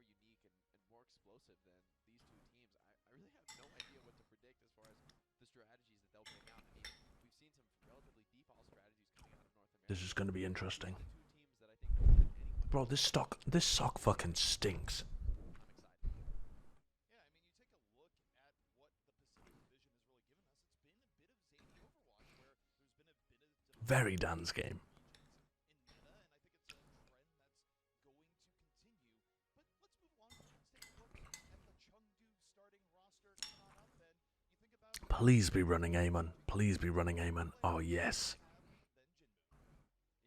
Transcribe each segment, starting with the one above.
more unique and more explosive than these two teams. I really have no idea what to predict as far as the strategies that they'll bring out. I mean, we've seen some relatively default strategies coming out of North This is America. gonna be These interesting. are the two teams that I think don't let anyone Bro, fool them. this sock fucking stinks. I'm excited. Yeah, I mean, you take a look at what the Pacific Division has really given us. It's been a bit of zany Overwatch, where there's been a bit of Very development Dan's between game. regions in meta, and I think it's a trend that's going to continue. But let's move along. Let's take a look at the Chengdu starting roster coming on up, and you think about Please be running Amon. Please be running Amon. Oh, yes. have than Jinmu.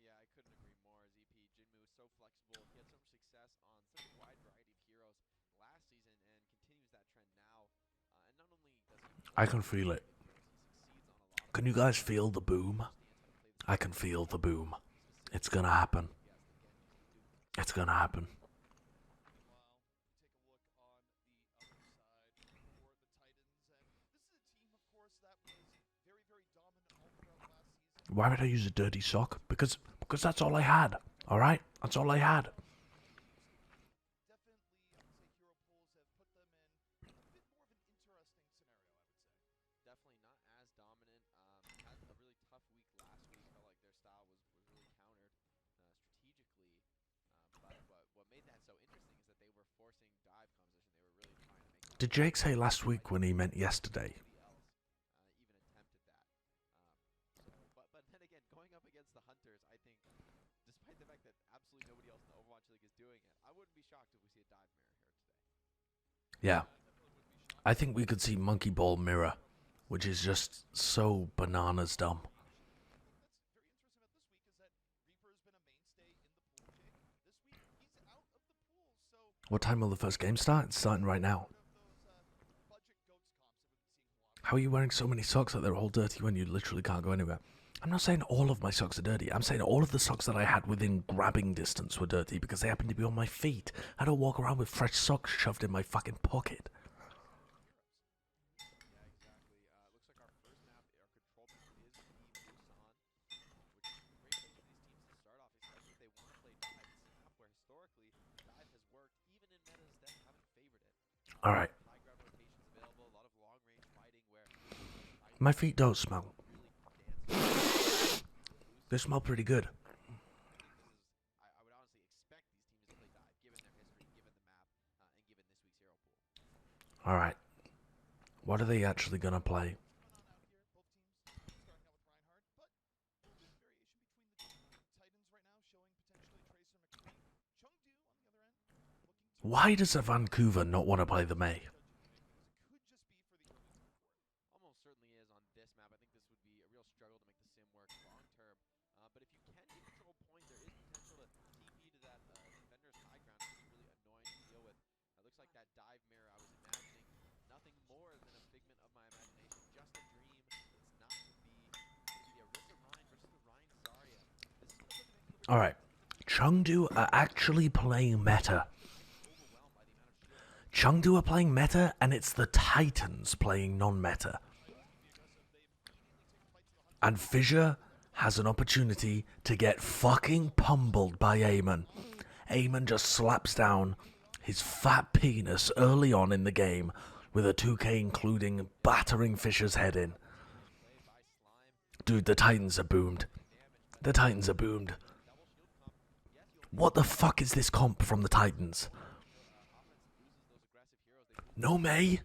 Yeah, I couldn't agree more. ZP Jinmu is so flexible. He had so much success on such a wide variety of heroes last season and continues that trend now. And not only does he I play can a feel variety it. of heroes, he succeeds on a lot of Can them you as guys well. feel the boom? He understands how to play the I game can feel the well, boom. It's specifically gonna when happen. he has the Genji and the Duke. It's gonna happen. Meanwhile, you take a look on the other side for the Titans, and this is a team, of course, that was very, very dominant all throughout last season. Why would I use a dirty sock? Because that's all I had. Alright? That's all I had. Definitely, I would say hero pools have put them in a bit more of an interesting scenario, I would say. Definitely not as dominant. Had a really tough week last week. Felt like their style was really countered strategically. But what made that so interesting is that they were forcing dive composition. They were really trying to make Did life Jake difficult say for last week when he meant Nobody yesterday? else even attempted that. But then again, going up against the Hunters, I think, despite the fact that absolutely nobody else in the Overwatch League is doing it, I wouldn't be shocked if we see a dive mirror here today. Yeah. I definitely wouldn't be shocked. I think we could see Monkey Ball Mirror, which is just so bananas dumb. One thing that's very interesting about this week is that Reaper has been a mainstay in the pool, Jake. This week, he's out of the pool, so What time will the first game start? It's starting right now. sort of those budget goats comps that we've been seeing a lot. How are you wearing so many socks that they're all dirty when you literally can't go anywhere? I'm not saying all of my socks are dirty. I'm saying all of the socks that I had within grabbing distance were dirty because they happen to be on my feet. I don't walk around with fresh socks shoved in my fucking pocket. Yeah, exactly. Looks like our first map, our control map, is the Busan, which is a great place for these teams to start off, especially if they want to play dive. This is a map where historically dive has worked, even in metas that haven't favored it. Alright, High grab rotations available, a lot of long range fighting where my feet don't smell. really dance. They smell pretty good. I would honestly expect these teams to play dive, given their history, given the map, and given this week's hero pool. Alright. What are they actually gonna play? What's going on out here? Both teams starting out with Reinhardt, but a little bit of variation between the two. Titans right now showing potentially Tracer McCree. Chengdu, on the other end, looking to Why does a Vancouver not want to play the May? could just be for the early team board. Almost certainly is on this map. I think this would be a real struggle to make the sim work long term. But if you can get control point, there is potential to TP to that defender's high ground. It's really annoying to deal with. It looks like that dive mirror I was imagining nothing more than a figment of my imagination. Just a dream. It's not to be. It's going to be the Orisa Rhine versus the Rhine Zarya. This is going to put the Vancouver Alright. Titans Chengdu are actually playing meta. overwhelmed by the amount of shield. Chengdu are playing meta, and it's the Titans playing non-meta. And Fissure has an opportunity to get fucking pummeled by Amon. Amon just slaps down his fat penis early on in the game with a 2k including battering Fissure's head in. Play by Slime. Dude, the Titans are boomed. Damage, but The Titans are boomed. double shield comp. Yes, you'll What the fuck is this comp from the Titans? offense loses those aggressive heroes. They lose No May?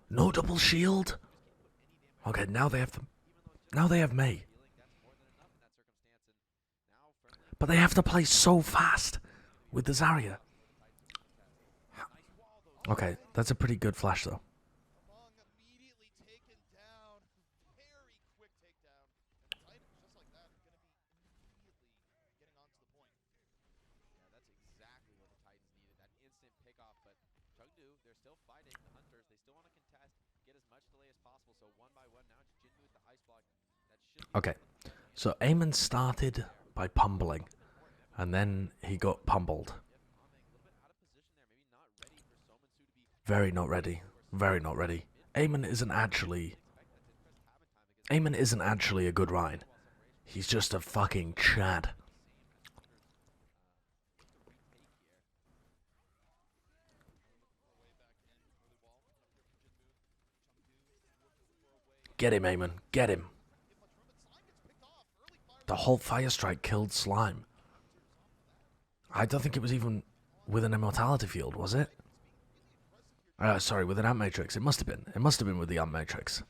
No double shield? Okay, now they have the, now they have May. healing. That's more than enough in that circumstance. And now firmly But they have to play so fast with the Zarya. Okay, that's a pretty good flash though. Among immediately taken down. Very quick takedown. And the Titans, just like that, are going to be immediately getting onto the point. Yeah, that's exactly what the Titans needed. That instant pickoff. But Chengdu, they're still fighting. The Hunters, they still want to contest, get as much delay as possible. So one by one, now it's Jinmu with the ice block. That should be Okay, so Eamon started by pummeling, and then he got pummeled. Very not ready. Very not ready. Eamon isn't actually a good Rhine. He's just a fucking Chad. Get him, Eamon. Get him. The whole fire strike killed Slime. I don't think it was even with an immortality field, was it? Sorry, with an amp matrix. It must have been. It must have been with the amp matrix.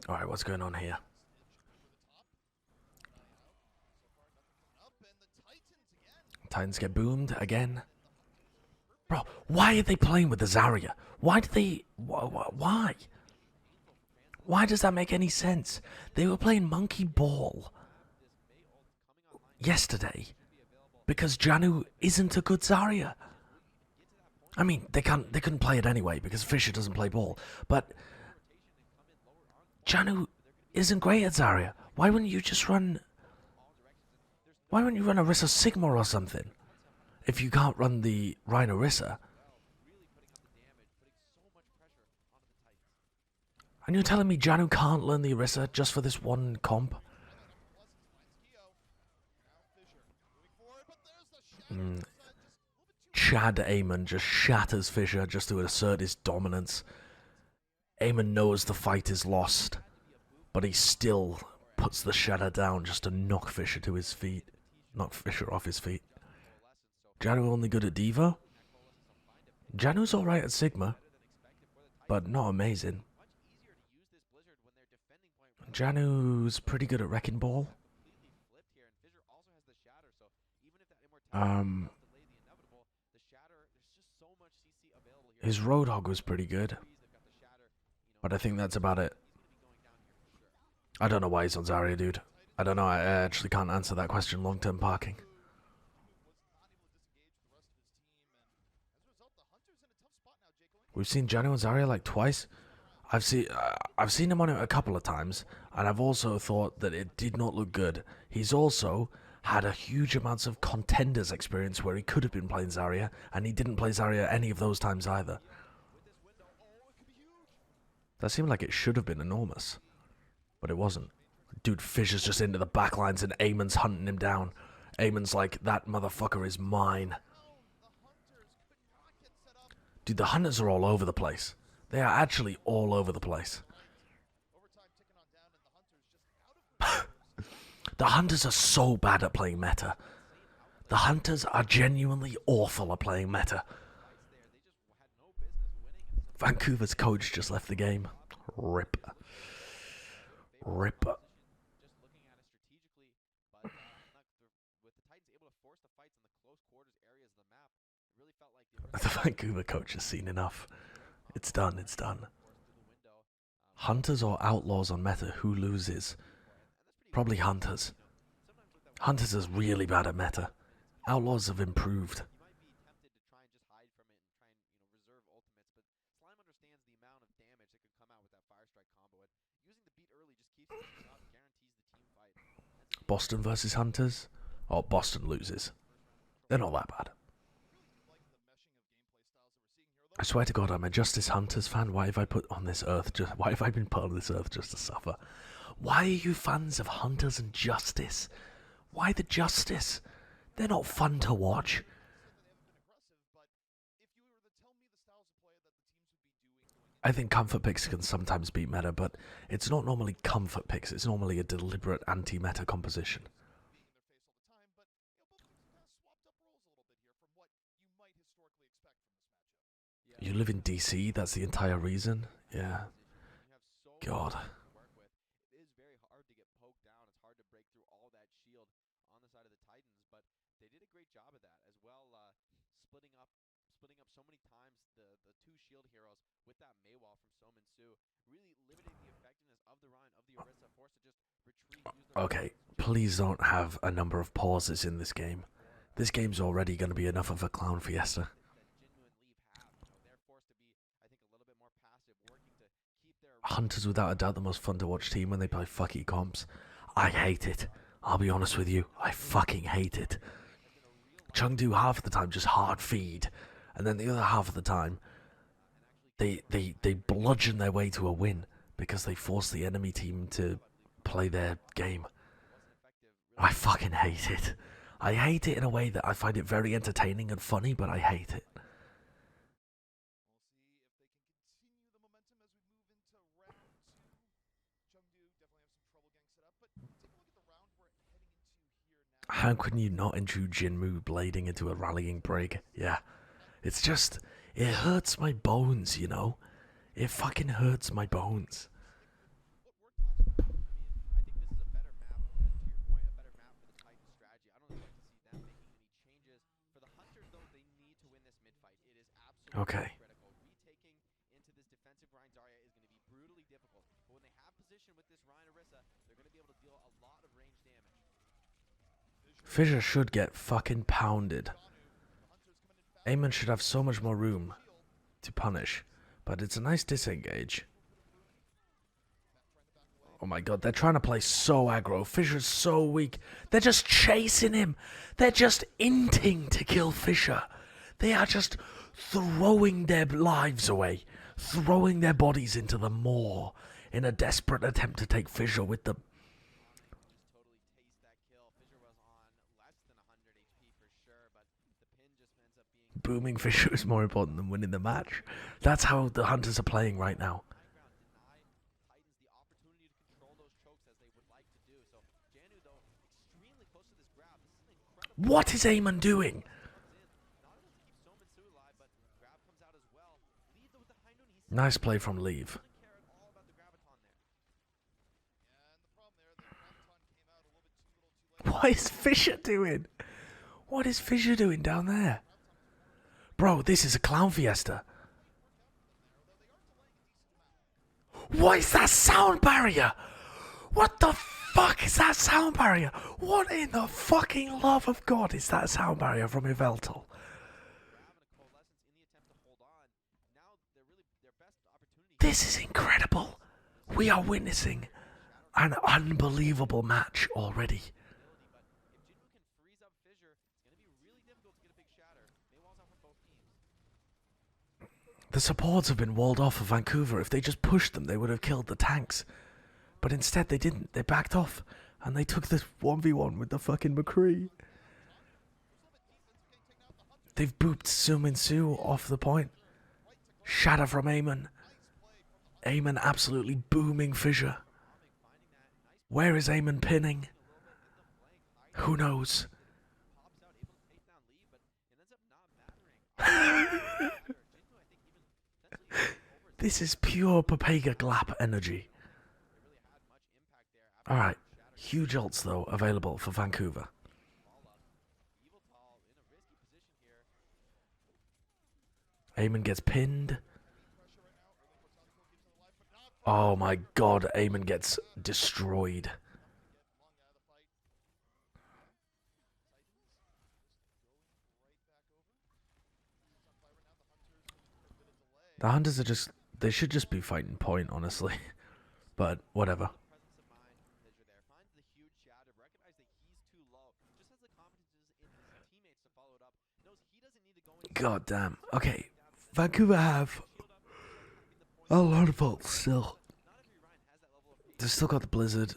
Alright, what's going on here? Titans get boomed again. Bro, why are they playing with the Zarya? Why did they... Why? Why does that make any sense? They were playing monkey ball yesterday because Janu isn't a good Zarya. I mean, they couldn't play it anyway because Fisher doesn't play ball. But Janu isn't great at Zarya. Why wouldn't you just run... Why wouldn't you run Orisa Sigma or something? If you can't run the Rhine Orisa. And you're telling me Janu can't learn the Orisa just for this one comp? Chad Eamon just shatters Fisher just to assert his dominance. Eamon knows the fight is lost, but he still puts the shatter down just to knock Fisher to his feet. Knock Fisher off his feet. Janu only good at Diva? Janu's alright at Sigma, but not amazing. Janu's pretty good at Wrecking Ball. His Roadhog was pretty good, but I think that's about it. I don't know why he's on Zarya, dude. I don't know, I actually can't answer that question. Long-term parking. We've seen Janu and Zarya like twice. I've seen him on it a couple of times, and I've also thought that it did not look good. He's also had a huge amounts of contenders experience where he could have been playing Zarya, and he didn't play Zarya any of those times either. That seemed like it should have been enormous, but it wasn't. Dude, Fisher's just into the backlines and Eamon's hunting him down. Eamon's like, that motherfucker is mine. Dude, the Hunters are all over the place. They are actually all over the place. The Hunters are so bad at playing meta. The Hunters are genuinely awful at playing meta. Vancouver's coach just left the game. Rip. Rip. The Vancouver coach has seen enough. It's done, it's done. Hunters or Outlaws on meta, who loses? Probably Hunters. Hunters is really bad at meta. Outlaws have improved. Boston versus Hunters? Oh, Boston loses. They're not that bad. I swear to God, I'm a Justice Hunters fan. Why have I put on this earth? Why have I been put on this earth just to suffer? Why are you fans of Hunters and Justice? Why the Justice? They're not fun to watch. I think comfort picks can sometimes beat meta, but it's not normally comfort picks. It's normally a deliberate anti-meta composition. You live in DC, that's the entire reason? Yeah. God. It is very hard to get poked down. It's hard to break through all that shield on the side of the Titans, but they did a great job of that as well, splitting up so many times the two shield heroes with that Maywall from Somin Su, really limiting the effectiveness of the Rhine, of the Orisa, forced to just retreat. Okay, please don't have a number of pauses in this game. This game's already going to be enough of a clown fiesta. Hunters without a doubt the most fun to watch team when they play fucky comps. I hate it. I'll be honest with you. I fucking hate it. Chengdu half of the time just hard feed, and then the other half of the time they bludgeon their way to a win because they force the enemy team to play their game. I fucking hate it. I hate it in a way that I find it very entertaining and funny, but I hate it. How can you not enjoy Jinmu blading into a rallying brig? Yeah. It's just, it hurts my bones, you know? It fucking hurts my bones. I think this is a better map, to your point, a better map for the Titans strategy. I don't expect to see them making any changes. For the Hunters, though, they need to win this mid-fight. It is absolutely critical. Retaking into this defensive Ryan Zarya is going to be brutally difficult. But when they have position with this Ryan Orisa, they're going to be able to deal a lot of range damage. Fissure should get fucking pounded. Eamon should have so much more room to punish, but it's a nice disengage. Oh my god, they're trying to play so aggro. Fissure's so weak. They're just chasing him. They're just inting to kill Fissure. They are just throwing their lives away, throwing their bodies into the maw in a desperate attempt to take Fissure with them. Booming Fissure is more important than winning the match. That's how the Hunters are playing right now. What is Eamon doing? Nice play from Leave. What is Fissure doing? What is Fissure doing down there? Bro, this is a clown fiesta. What is that sound barrier? What the fuck is that sound barrier? What in the fucking love of God is that sound barrier from Yveltal? This is incredible. We are witnessing an unbelievable match already. The supports have been walled off of Vancouver. If they just pushed them, they would have killed the tanks. But instead they didn't. They backed off. And they took this 1v1 with the fucking McCree. They've booped Sumin Su off the point. Shatter from Eamon. Eamon absolutely booming Fissure. Where is Eamon pinning? Who knows? This is pure Papega Glap energy. Alright, huge ults though available for Vancouver. Eamon gets pinned. Oh my god, Eamon gets destroyed. The Hunters are just... They should just be fighting point, honestly. But, whatever. God damn. Okay, Vancouver have a lot of ults still. They've still got the Blizzard.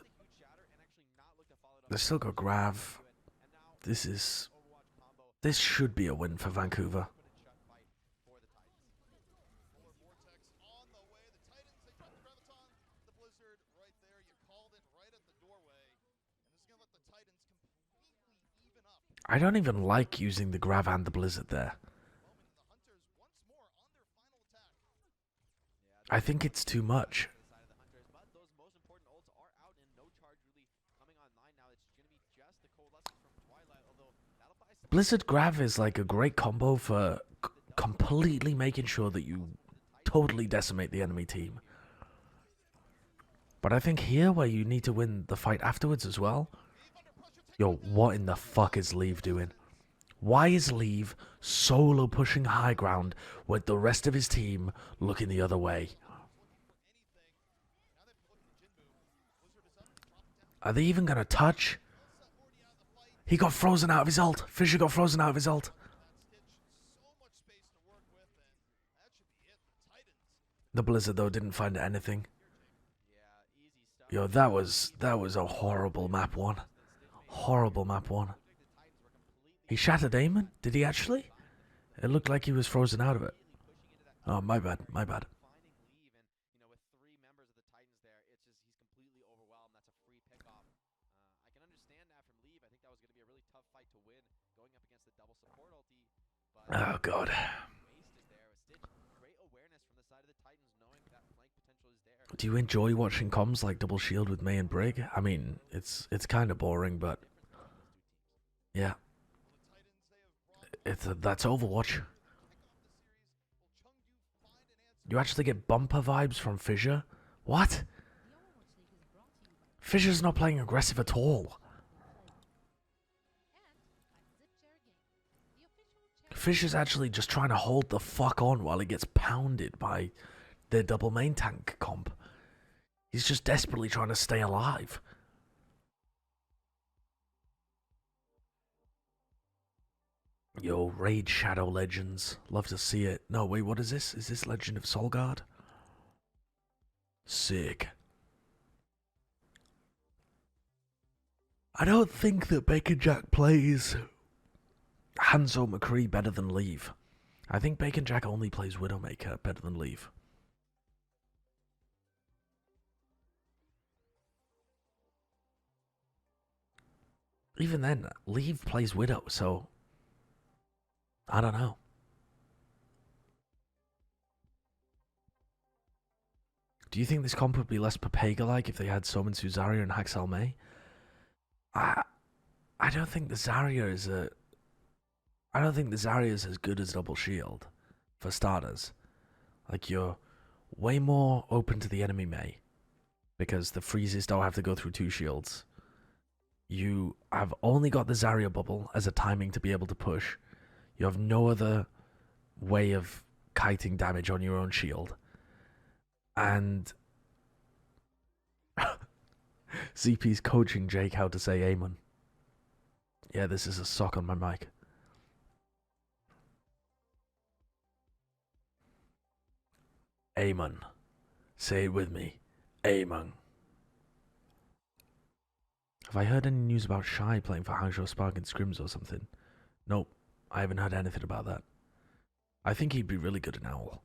They've still got Grav. This should be a win for Vancouver. I don't even like using the Grav and the Blizzard there. I think it's too much. Blizzard Grav is like a great combo for completely making sure that you totally decimate the enemy team. But I think here, where you need to win the fight afterwards as well... Yo, what in the fuck is Leave doing? Why is Leave solo pushing high ground with the rest of his team looking the other way? Are they even going to touch? He got frozen out of his ult. Fisher got frozen out of his ult. So much space to work with, and that should be it. The Titans. The Blizzard, though, didn't find anything. Yeah, easy stuff. Yo, that was a horrible map one. Horrible map one. He shattered Eamon? Did he actually? It looked like he was frozen out of it. Oh, my bad, my bad. Finding leave, and with 3 members of the Titans there, it's just he's completely overwhelmed. That's a free pickoff. I can understand that from leave. I think that was going to be a really tough fight to win, going up against the double support ulti. But Oh, God. wasted there with Stitch. Great awareness from the side of the Titans, knowing that flank potential is there. Do you enjoy watching comms like Double Shield with May and Brig? I mean, it's kind of boring, but yeah, that's Overwatch. You actually get bumper vibes from Fissure? What? Fissure's not playing aggressive at all. Fissure's actually just trying to hold the fuck on while he gets pounded by their double main tank comp. He's just desperately trying to stay alive. Yo, Raid Shadow Legends. Love to see it. No, wait, what is this? Is this Legend of Solgard? Sick. I don't think that Bacon Jack plays Hanzo McCree better than Leave. I think Bacon Jack only plays Widowmaker better than Leave. Even then, Leave plays Widow, so I don't know. Do you think this comp would be less Papega-like if they had Sominsu Zarya and Haxel May? I don't think the Zarya is I don't think the Zarya is as good as Double Shield, for starters. Like, you're way more open to the enemy May, because the freezes don't have to go through 2 shields. You have only got the Zarya bubble as a timing to be able to push. You have no other way of kiting damage on your own shield. And ZP's coaching Jake how to say amen. Yeah, this is a sock on my mic. Amen. Say it with me. Amen. Have I heard any news about Shy playing for Hangzhou Spark and Scrims or something? Nope. I haven't heard anything about that. I think he'd be really good in Owl.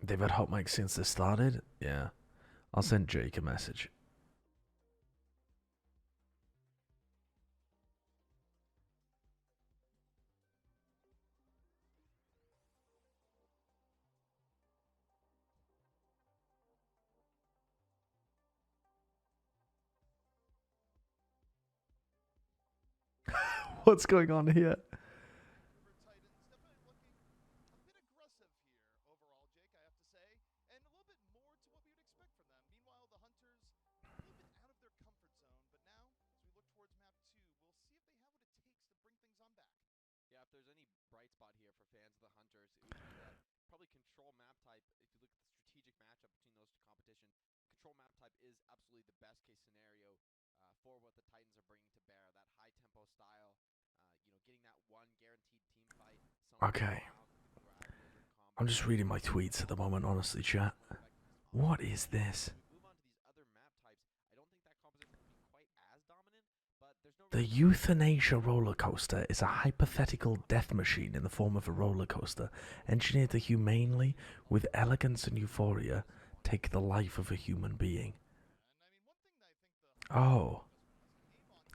They've had hot mics since they started? Yeah. I'll send Jake a message. What's going on here? Titans definitely looking a bit aggressive here overall, Jake, I have to say, and a little bit more to what we would expect from them. Meanwhile, the Hunters a little bit out of their comfort zone, but now, as we look towards map 2, we'll see if they have what it takes to bring things on back. Yeah, if there's any bright spot here for fans of the Hunters, it would be that probably control map type. If you look at the strategic matchup between those 2 competitions, control map type is absolutely the best case scenario for what the Titans are bringing to bear. That high tempo style, getting that one guaranteed team fight. Okay. I'm just reading my tweets at the moment, honestly, chat. What is this? Move on to these other map types. I don't think that composition will be quite as dominant, but there's no The euthanasia roller coaster is a hypothetical death machine in the form of a roller coaster, engineered to humanely, with elegance and euphoria, take the life of a human being. Oh.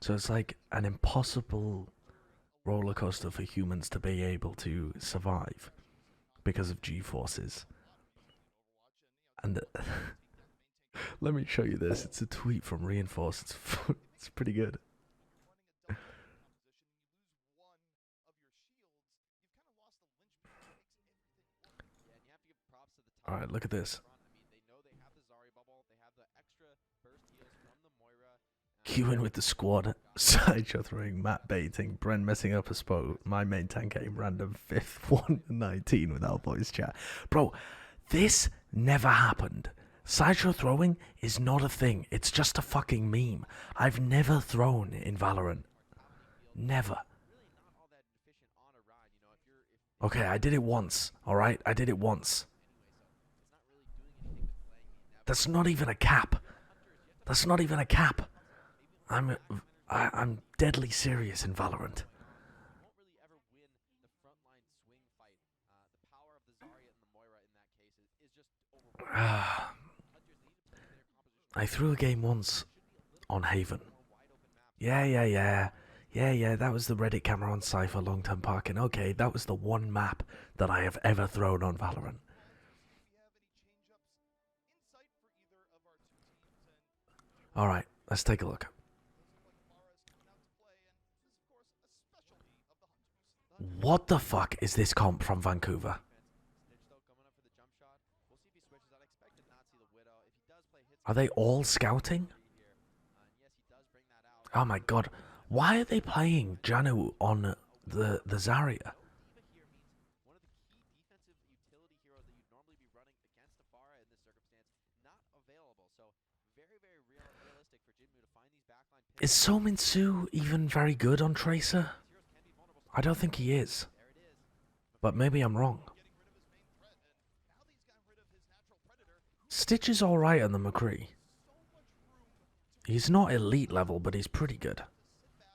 So it's like an impossible roller coaster for humans to be able to survive because of G-forces. And let me show you this. It's a tweet from Reinforce. It's pretty good. All right, look at this. Queuing with the squad, Sideshow throwing, Matt baiting, Bren messing up a spot, my main tank aim, random 5th, 1-19 without voice chat. Bro, this never happened Sideshow throwing is not a thing. It's just a fucking meme. I've never thrown in Valorant. Never. Really not all that efficient on a ride. You know, if Okay, I did it once. Alright, I did it once. anyway, so it's not really doing anything but delaying the inevitable. That's not even a cap. That's not even a cap. I'm deadly serious in Valorant. Won't really ever win the frontline swing fight. The power of the Zarya and the Moira in that case is just overwhelming. Hunters, they need to play their composition I threw a game once on Haven. more wide open map. Yeah, that was the Reddit camera on Cypher long-term parking. Okay, that was the one map that I have ever thrown on Valorant. Do we have any change-ups in sight for either of our two teams? And Alright, let's take a look. What the fuck is this comp from Vancouver? Snitch though coming up for the jump shot. We'll see if he switches. I'd expect to not see the Widow. If he does play hits Are they all scouting? here, and yes, he does bring that out. Oh my god. Why are they playing Janu on the Zarya? Diva here means one of the key defensive utility heroes that you'd normally be running against a Pharah in this circumstance, not available. So very, very realistic for Jinmu to find these backline picks. Is So Min Soo even very good on Tracer? These heroes can be vulnerable. I don't think he is. There it is. But maybe I'm wrong. Stitch is alright on the McCree. He's not elite level, but he's pretty good. Yeah,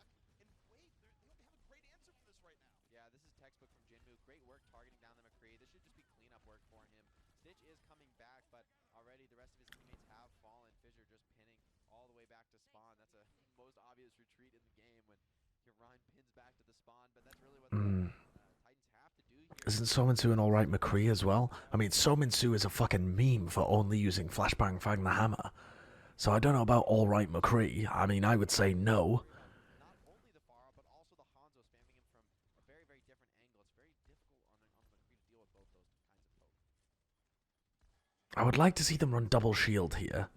this is textbook from Jinmu. Great work targeting down the McCree. This should just be cleanup work for him. Stitch is coming back, but already the rest of his teammates have fallen. Fissure just pinning all the way back to spawn. That's a most obvious retreat in the game when your Ryan pins back to the spawn, but that's really what the Titans have to do here. Isn't So Min Soo an alright McCree as well? I mean, So Min Soo is a fucking meme for only using Flashbang Fang the Hammer. So I don't know about alright McCree. I mean, I would say no. Not only the Pharah, but also the Hanzo spamming him from a very, very different angle. It's very difficult on the McCree to deal with both those kinds of poke. I would like to see them run double shield here.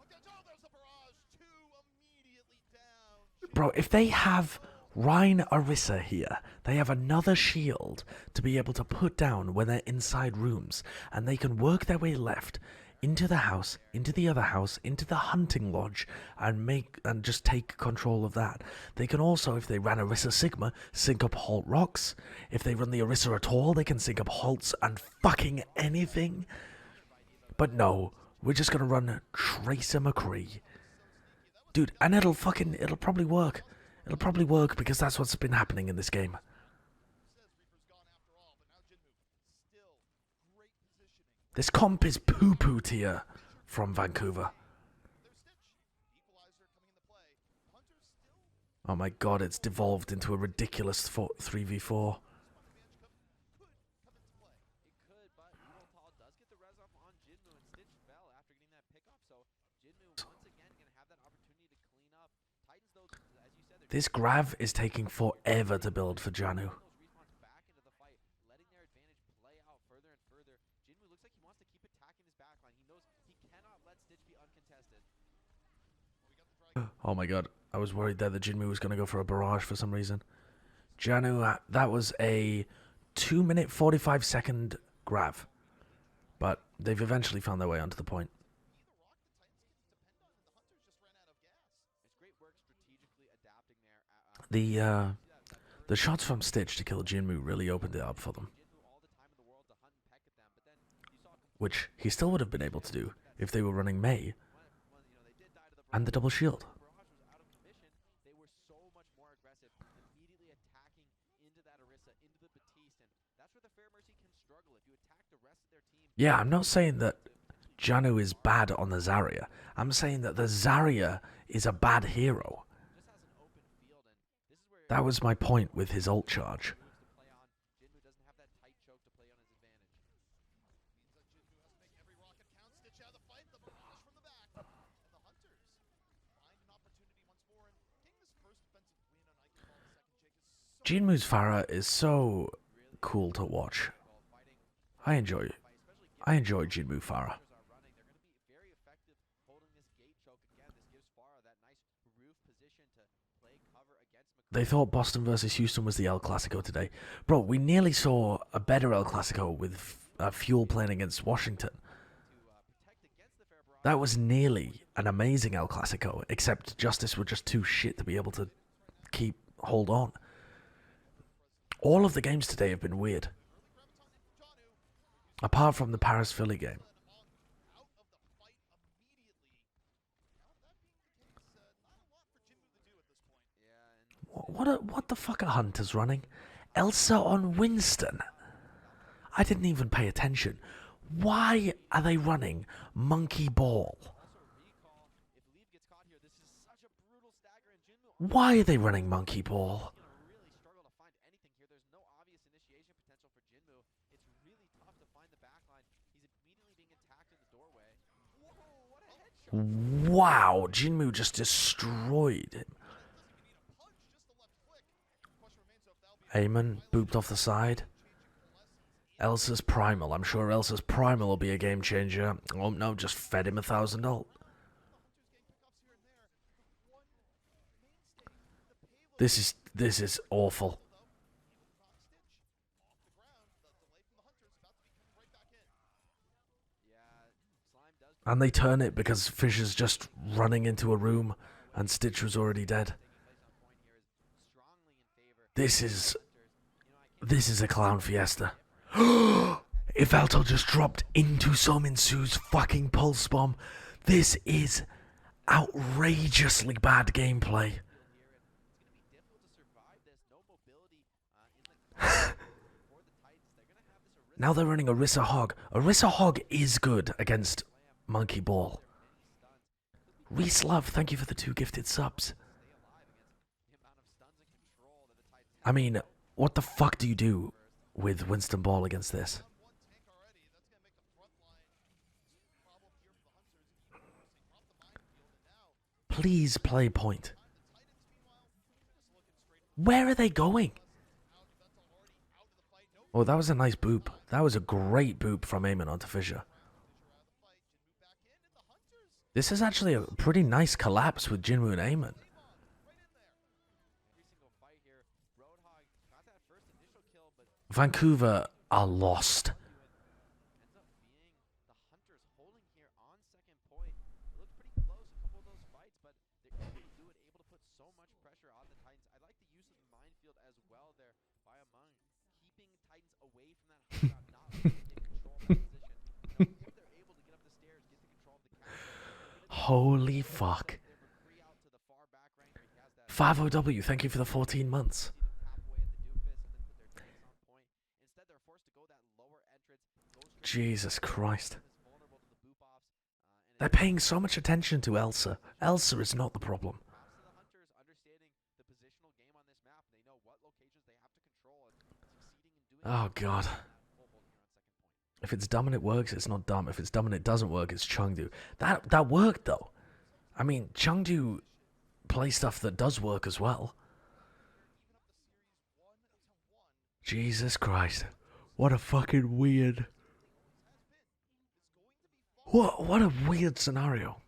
Bro, if they have Rhine Orisa here, they have another shield to be able to put down when they're inside rooms, and they can work their way left into the house, into the other house, into the hunting lodge, and just take control of that. They can also, if they ran Orisa Sigma, sync up Halt Rocks. If they run the Orisa at all, they can sync up Halts and fucking anything. But no, we're just gonna run Tracer McCree. Dude, and it'll probably work. It'll probably work because that's what's been happening in this game. This comp is poo-poo tier from Vancouver. Oh my god, it's devolved into a ridiculous 3v4. It could, but Tall does get the res up on Jinmu, and Stitch fell after getting that pickup. So Jinmu once again gonna have that opportunity to clean up. Titans, though, as you said, they're This Grav is taking forever to build for Janu. those respawns back into the fight, letting their advantage play out further and further. Jinmu looks like he wants to keep attacking his backline. He knows he cannot let Stitch be uncontested. Oh my god, I was worried there that Jinmu was going to go for a barrage for some reason. Janu, that was a 2-minute 45-second Grav. But they've eventually found their way onto the point. It's great work strategically adapting there. The shots from Stitch to kill Jinmu really opened it up for them. Jinmu all the time in the world to hunt and peck at them, but then you saw Which he still would have been able to do if they were running Mei when they did die to the and the double shield. barrage was out of commission. They were so much more aggressive, immediately attacking into that Orisa, into the Batiste, and that's where the Fair Mercy can struggle. If you attack the rest of their team, Yeah, I'm not saying that Janu is bad on the Zarya. I'm saying that the Zarya is a bad hero. just has an open field, and this is where That was my point with his ult charge. moves to play on. Jinmu doesn't have that tight choke to play on his advantage. Jinmu's Pharah is so cool to watch. I enjoy Jinmu Pharah. Are running. They're going to be very effective holding this gate choke again. This gives Pharah that nice roof position to play cover against McCree. They thought Boston versus Houston was the El Clasico today. Bro, we nearly saw a better El Clasico with Fuel playing against Washington. To protect against the Fair Barrage That was nearly an amazing El Clasico, except Justice were just too shit to be able to hold on. All of the games today have been weird. Apart from the Paris-Philly game. Out of the fight immediately. Now, that being the case, not a lot for Jinmu to do at this point. Yeah, and What the fuck are Hunters running? Elsa on Winston. I didn't even pay attention. Why are they running Monkey Ball? also recall, if Leaf gets caught here, this is such a brutal stagger, and Jinmu Why are they running Monkey Ball? gonna really struggle to find anything here. There's no obvious initiation potential for Jinmu. It's really tough to find the backline. He's immediately being attacked in the doorway. Whoa, what a headshot! Wow, Jinmu just destroyed him. Eamon booped off the side. Elsa's Primal. I'm sure Elsa's Primal will be a game changer. Oh no, just fed him 1,000 ult. This is awful. And they turn it because Fisher's just running into a room and Stitch was already dead. This is a clown fiesta. If Alto just dropped into Sominsu's fucking pulse bomb, this is outrageously bad gameplay. Now they're running Orisa Hog. Orisa Hog is good against Monkey Ball. Reese Love, thank you for the 2 gifted subs. I mean, what the fuck do you do with Winston Ball against this? Please play point. Where are they going? Oh, that was a nice boop. That was a great boop from Eamon onto Fisher. This is actually a pretty nice collapse with Jinwoo and Eamon. Vancouver are lost. Holy fuck. 50W, thank you for the 14 months. Jesus Christ. They're paying so much attention to Elsa. Elsa is not the problem. Oh god. If it's dumb and it works, it's not dumb. If it's dumb and it doesn't work, it's Chengdu. That worked though. I mean, Chengdu play stuff that does work as well. Jesus Christ. What a fucking weird... What a weird scenario.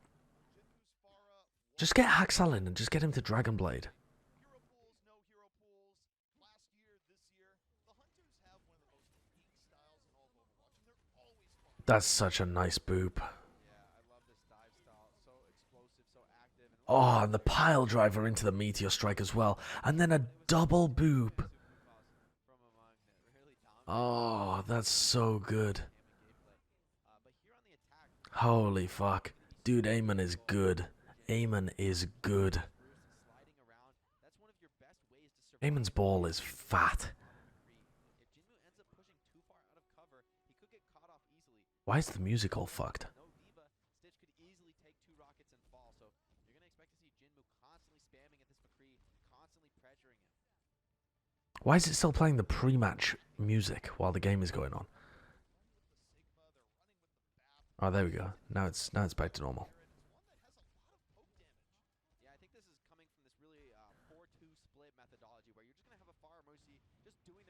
Just get Haxal in and just get him to Dragon Blade. That's such a nice boop. Oh, and the pile driver into the meteor strike as well. And then a double boop. Oh, that's so good. Holy fuck. Dude, Eamon is good. Eamon is good. Eamon's ball is fat. Why is the music all fucked? Why is it still playing the pre-match music while the game is going on? Oh, there we go. Now it's back to normal.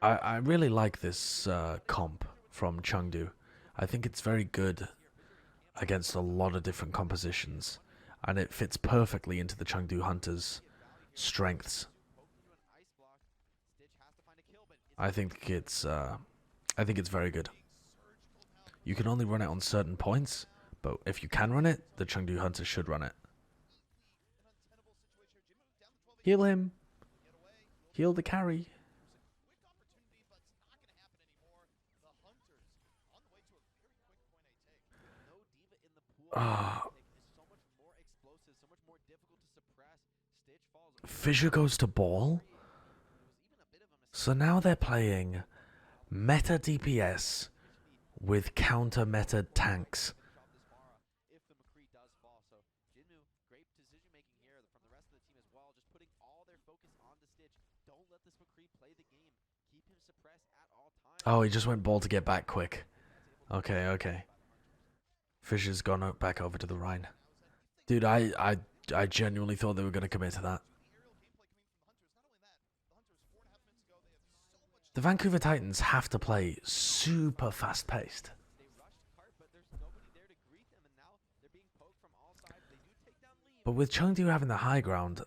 I really like this comp from Chengdu. I think it's very good against a lot of different compositions, and it fits perfectly into the Chengdu Hunters' strengths. I think it's very good. You can only run it on certain points, But if you can run it, the Chengdu Hunters should run it. Heal him. Heal the carry. Fissure goes to ball. So now they're playing meta DPS with counter meta tanks. Oh, he just went ball to get back quick. Okay, okay. Fisher's gone back over to the Rhine. Dude, I genuinely thought they were going to commit to that. The Vancouver Titans have to play super fast-paced. But with Chengdu having the high ground,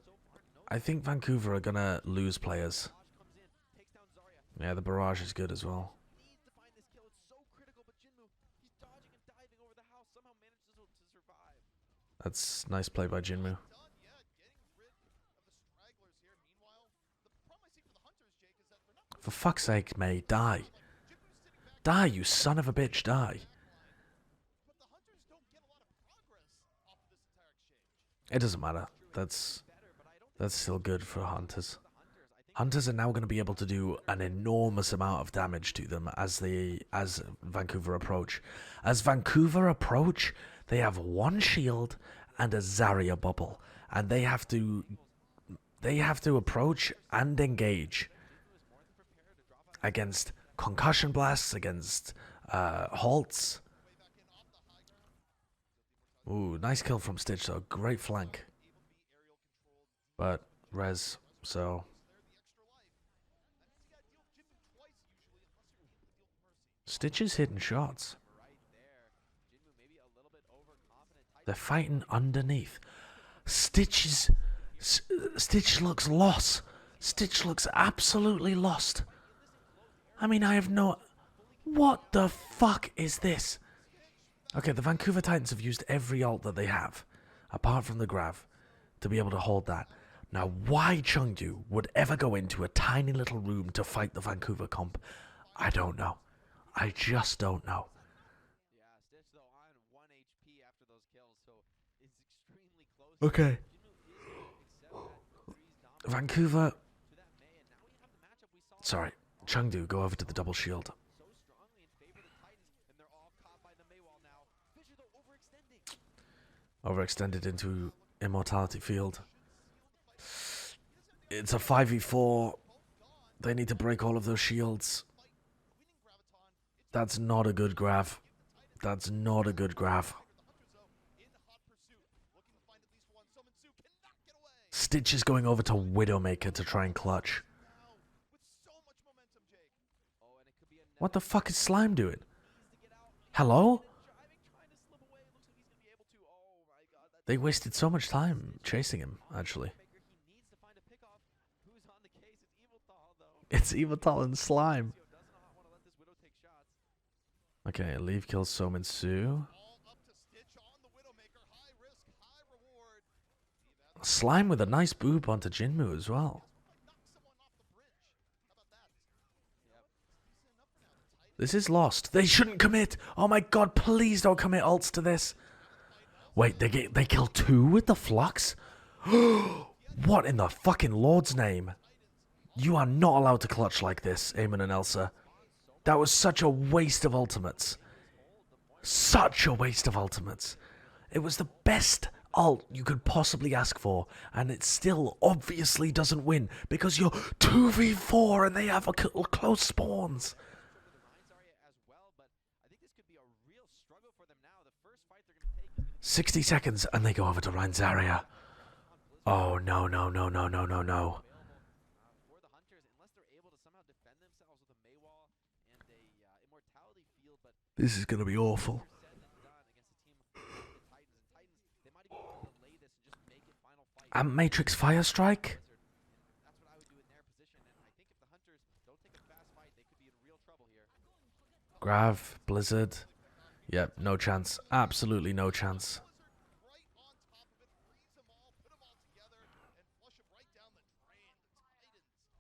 I think Vancouver are going to lose players. Yeah, the barrage is good as well. That's nice play by Jinmu. For fuck's sake, May, die. Die, you son of a bitch, die. It doesn't matter. That's still good for Hunters. Hunters are now going to be able to do an enormous amount of damage to them as Vancouver approach. As Vancouver approach, they have one shield and a Zarya bubble, and they have to approach and engage against concussion blasts, against halts. Ooh, nice kill from Stitch though. Great flank. But res, so Stitch is hitting shots. They're fighting underneath. Stitch looks lost. Stitch looks absolutely lost. I mean, I have no... What the fuck is this? Okay, the Vancouver Titans have used every ult that they have, apart from the Grav, to be able to hold that. Now, why Chengdu would ever go into a tiny little room to fight the Vancouver comp, I don't know. I just don't know. Okay. Vancouver. Sorry. Chengdu, go over to the double shield. Overextended into Immortality Field. It's a 5v4. They need to break all of those shields. That's not a good Grav. That's not a good Grav. Stitch is going over to Widowmaker to try and clutch. What the fuck is Slime doing? Hello? They wasted so much time chasing him, actually. It's Evital and Slime. Okay, Leave kills Somin Su. Slime with a nice boop onto Jinmu as well. This is lost. They shouldn't commit. Oh my god, please don't commit ults to this. Wait, they kill 2 with the Flux? What in the fucking Lord's name? You are not allowed to clutch like this, Eamon and Elsa. That was such a waste of ultimates. Such a waste of ultimates. It was the best ult you could possibly ask for, and it still obviously doesn't win because you're 2v4 and they have close spawns. 60 seconds and they go over to Rhine Zarya. Oh no, no, no, no, no, no, no. This is going to be awful. And Matrix Fire Strike? Grav, Blizzard. Yep, no chance. Absolutely no chance. Blizzard right on top of it, freeze them all, put them all together, and flush them right down the drain. The Titans,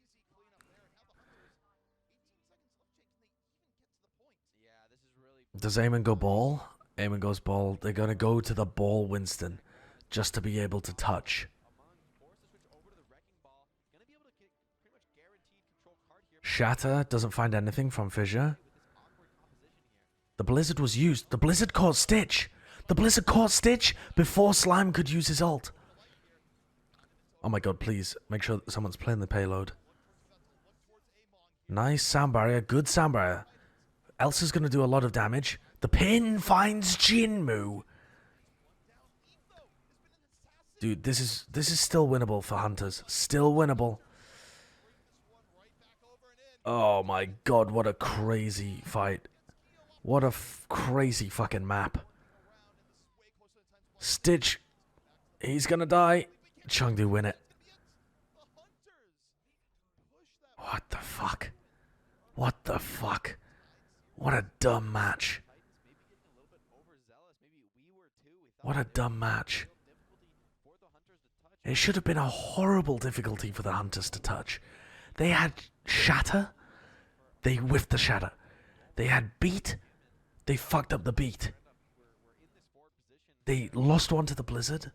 easy cleanup there. And now the Hunters, 18 seconds left, Jake. Can they even get to the point? Yeah, this is really. Does Eamon go ball? Eamon goes ball. They're going to go to the ball, Winston, just to be able to touch. Among forced to switch over to the wrecking ball, gonna be able to get pretty much guaranteed control card here. Shatter doesn't find anything from Fissure. With this awkward composition here. The Blizzard was used. The Blizzard caught Stitch. The Blizzard caught Stitch before Slime could use his ult. Oh my god, please. Make sure that someone's playing the payload. Nice sound barrier. Good sound barrier. Elsa's going to do a lot of damage. The pin finds Jinmu. Dude, this is still winnable for Hunters. Still winnable. Oh my god, what a crazy fight. What a crazy fucking map. Stitch. He's gonna die. Chengdu win it. What the fuck? What the fuck? What a dumb match. What a dumb match. It should have been a horrible difficulty for the Hunters to touch. They had Shatter. They whiffed the Shatter. They had Beat. They fucked up the Beat. They lost one to the Blizzard.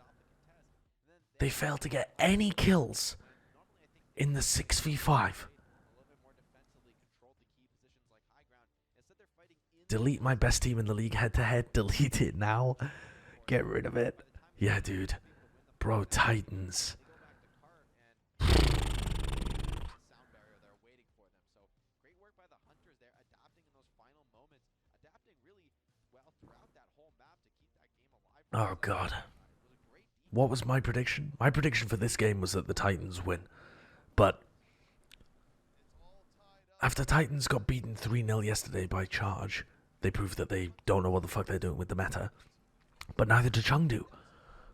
They failed to get any kills in the 6v5. Delete my best team in the league head-to-head. Delete it now. Get rid of it. Yeah, dude. Bro, Titans. Oh, God. What was my prediction? My prediction for this game was that the Titans win. But after Titans got beaten 3-0 yesterday by Charge, they proved that they don't know what the fuck they're doing with the meta. But neither did Chengdu.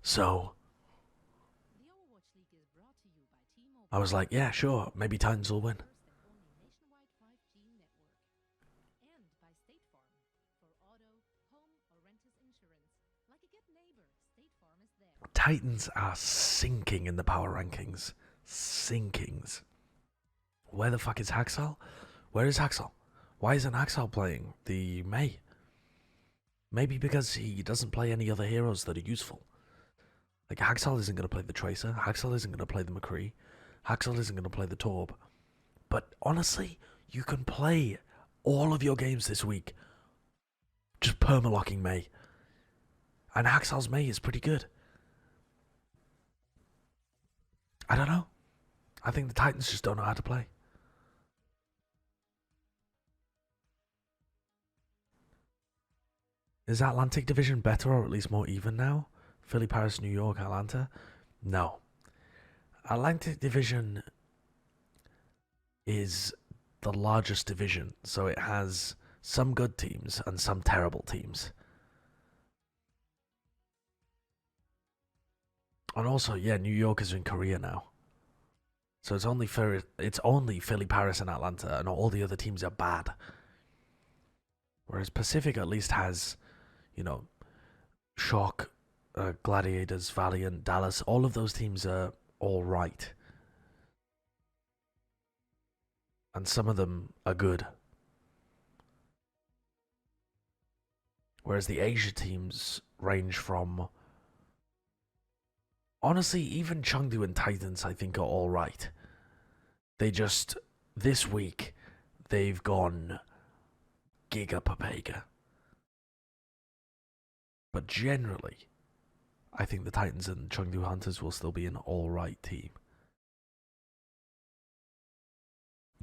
So I was like, yeah, sure, maybe Titans will win. Titans are sinking in the power rankings. Sinkings. Where the fuck is Haxal? Where is Haxal? Why isn't Haxal playing the Mei? Maybe because he doesn't play any other heroes that are useful. Like, Haxal isn't going to play the Tracer. Haxal isn't going to play the McCree. Haxal isn't going to play the Torb. But honestly, you can play all of your games this week just permalocking Mei. And Haxal's Mei is pretty good. I don't know. I think the Titans just don't know how to play. Is Atlantic Division better or at least more even now? Philly, Paris, New York, Atlanta? No. Atlantic Division is the largest division, so it has some good teams and some terrible teams. And also, yeah, New York is in Korea now. So it's only Philly, Paris, and Atlanta, and all the other teams are bad. Whereas Pacific at least has, you know, Shock, Gladiators, Valiant, Dallas. All of those teams are all right. And some of them are good. Whereas the Asia teams range from... Honestly, even Chengdu and Titans, I think, are all right. They just, this week, they've gone Giga Papega. But generally, I think the Titans and Chengdu Hunters will still be an all right team.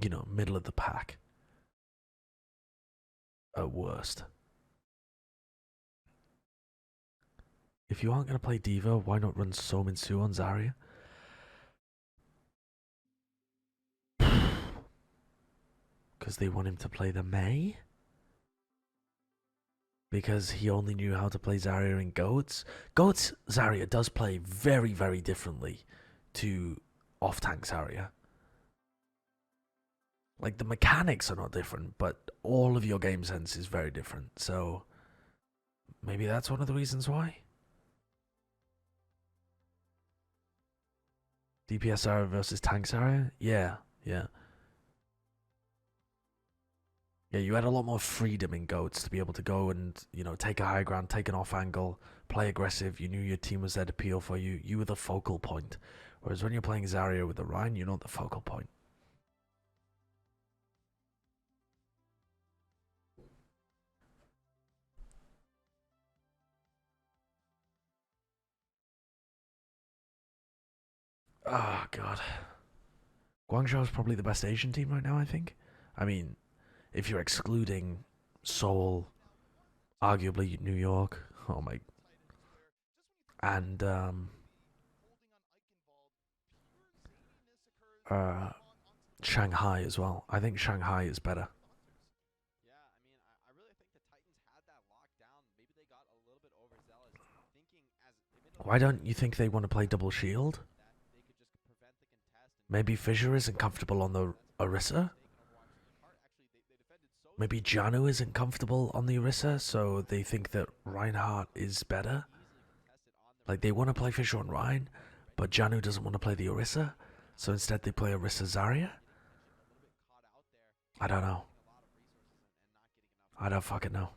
You know, middle of the pack. At worst. If you aren't going to play Diva, why not run Sominsu on Zarya? Because they want him to play the Mei? Because he only knew how to play Zarya in Goats? Goats Zarya does play very, very differently to off-tank Zarya. Like, the mechanics are not different, but all of your game sense is very different. So, Maybe that's one of the reasons why. DPS area versus tanks area? Yeah, yeah. Yeah, you had a lot more freedom in GOATs to be able to go and, you know, take a high ground, take an off angle, play aggressive. You knew your team was there to peel for you. You were the focal point. Whereas when you're playing Zarya with the Rhine, you're not the focal point. Oh, God. Guangzhou is probably the best Asian team right now, I think. I mean, if you're excluding Seoul, arguably New York, oh my, and Shanghai as well. I think Shanghai is better. Yeah, I mean, I really think the Titans had that locked down. Maybe they got a little bit overzealous, thinking as Why don't you think they want to play double shield? that they could just prevent the contest. And Maybe Fissure isn't comfortable on the Orisa. Maybe Janu isn't comfortable on the Orisa, so they think that Reinhardt is better. Like, they want to play Fissure on Rhine, but Janu doesn't want to play the Orisa, so instead they play Orisa Zarya? I don't know. I don't fucking know.